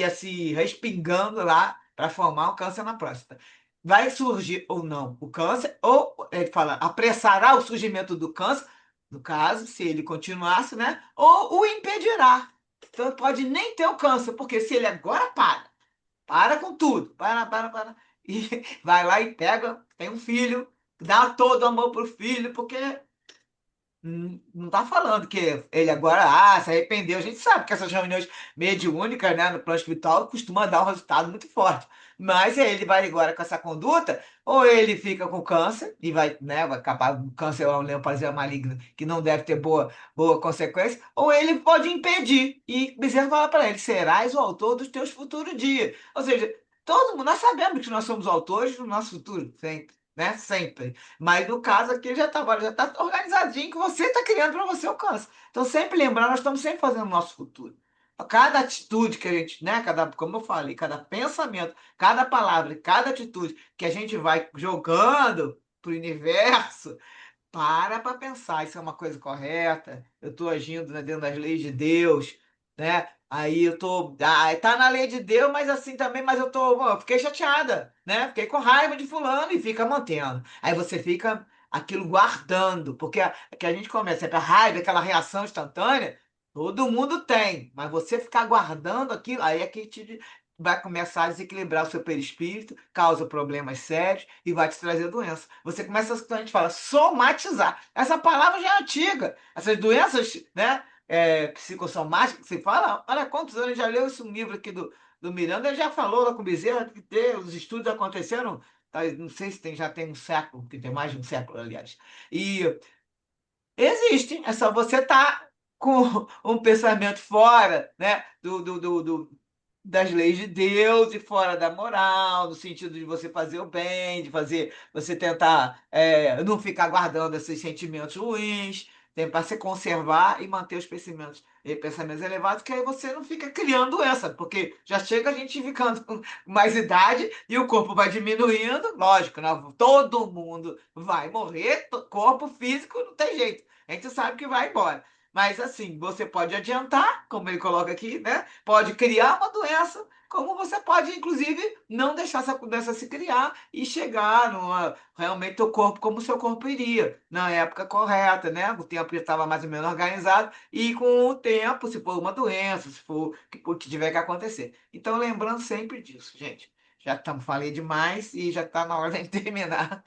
se respingando lá para formar um câncer na próstata. Vai surgir ou não o câncer, ou ele fala, apressará o surgimento do câncer, no caso, se ele continuasse, né? Ou o impedirá. Então pode nem ter o câncer, porque se ele agora para com tudo, para, e vai lá e pega, tem um filho, dá todo o amor pro filho, porque não está falando que ele agora se arrependeu. A gente sabe que essas reuniões mediúnicas, né, no plano espiritual, costuma dar um resultado muito forte. Mas ele vai agora com essa conduta, ou ele fica com câncer e vai, né, vai acabar o câncer é uma neoplasia maligna que não deve ter boa consequência, ou ele pode impedir. E Bezerra fala para ele: serás o autor dos teus futuros dias. Ou seja, todo mundo, nós sabemos que nós somos autores do nosso futuro, sempre, né? Sempre. Mas no caso aqui já tá organizadinho que você está criando para você o câncer. Então, sempre lembrar, nós estamos sempre fazendo o nosso futuro. Cada atitude que a gente, né? Como eu falei, cada pensamento, cada palavra, cada atitude que a gente vai jogando para o universo, para pensar, isso é uma coisa correta, eu estou agindo, né, dentro das leis de Deus, né? Aí eu tô, tá na lei de Deus, mas assim também, mas eu fiquei chateada, né? Fiquei com raiva de fulano e fica mantendo. Aí você fica aquilo guardando, porque que a gente começa sempre a raiva, aquela reação instantânea, todo mundo tem, mas você ficar guardando aquilo, aí é que te vai começar a desequilibrar o seu perispírito, causa problemas sérios e vai te trazer doença. Você começa, a gente fala, somatizar. Essa palavra já é antiga. Essas doenças, né, psicossomáticas, que se fala, olha quantos anos já leu esse livro aqui do Miranda, ele já falou lá com o Bezerra que os estudos aconteceram, tá, não sei se já tem um século, que tem mais de um século, aliás. E existe, é só você estar com um pensamento fora, né, das leis de Deus e fora da moral, no sentido de você fazer o bem, de fazer, você tentar não ficar guardando esses sentimentos ruins, tentar se conservar e manter os pensamentos elevados, que aí você não fica criando doença, porque já chega a gente ficando com mais idade e o corpo vai diminuindo, lógico, né? Todo mundo vai morrer, corpo físico não tem jeito, a gente sabe que vai embora. Mas assim, você pode adiantar, como ele coloca aqui, né? Pode criar uma doença, como você pode, inclusive, não deixar essa doença se criar e chegar realmente o corpo como o seu corpo iria, na época correta, né? O tempo já estava mais ou menos organizado, e com o tempo, se for uma doença, se for o que tiver que acontecer. Então, lembrando sempre disso, gente. Já estamos, falei demais e já está na hora de terminar.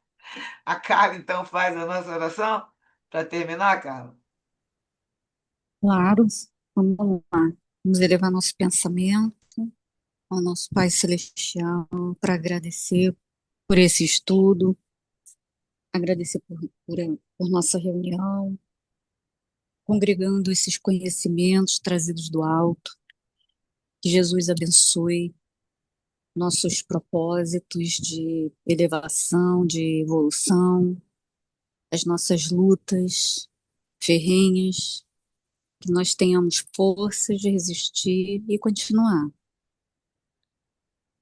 A Carla, então, faz a nossa oração para terminar, Carla. Claro, vamos lá. Vamos elevar nosso pensamento ao nosso Pai Celestial para agradecer por esse estudo, agradecer por nossa reunião, congregando esses conhecimentos trazidos do alto. Que Jesus abençoe nossos propósitos de elevação, de evolução, as nossas lutas ferrenhas, que nós tenhamos forças de resistir e continuar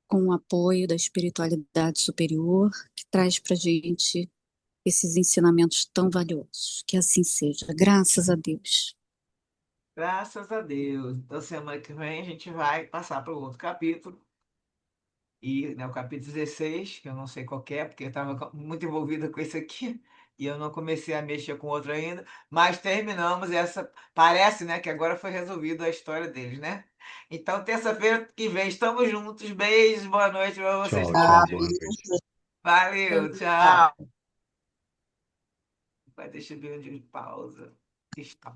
com o apoio da espiritualidade superior, que traz para a gente esses ensinamentos tão valiosos. Que assim seja. Graças a Deus. Graças a Deus. Então, semana que vem a gente vai passar para o outro capítulo. E, né, o capítulo 16, que eu não sei qual que é, porque eu estava muito envolvida com esse aqui, e eu não comecei a mexer com outro ainda, mas terminamos essa. Parece, né, que agora foi resolvida a história deles, né? Então, terça-feira que vem, estamos juntos. Beijos, boa noite para vocês Tchau, tchau, todos. boa noite. Valeu, tchau. Tchau. Vai, deixa eu ver onde pausa. Está.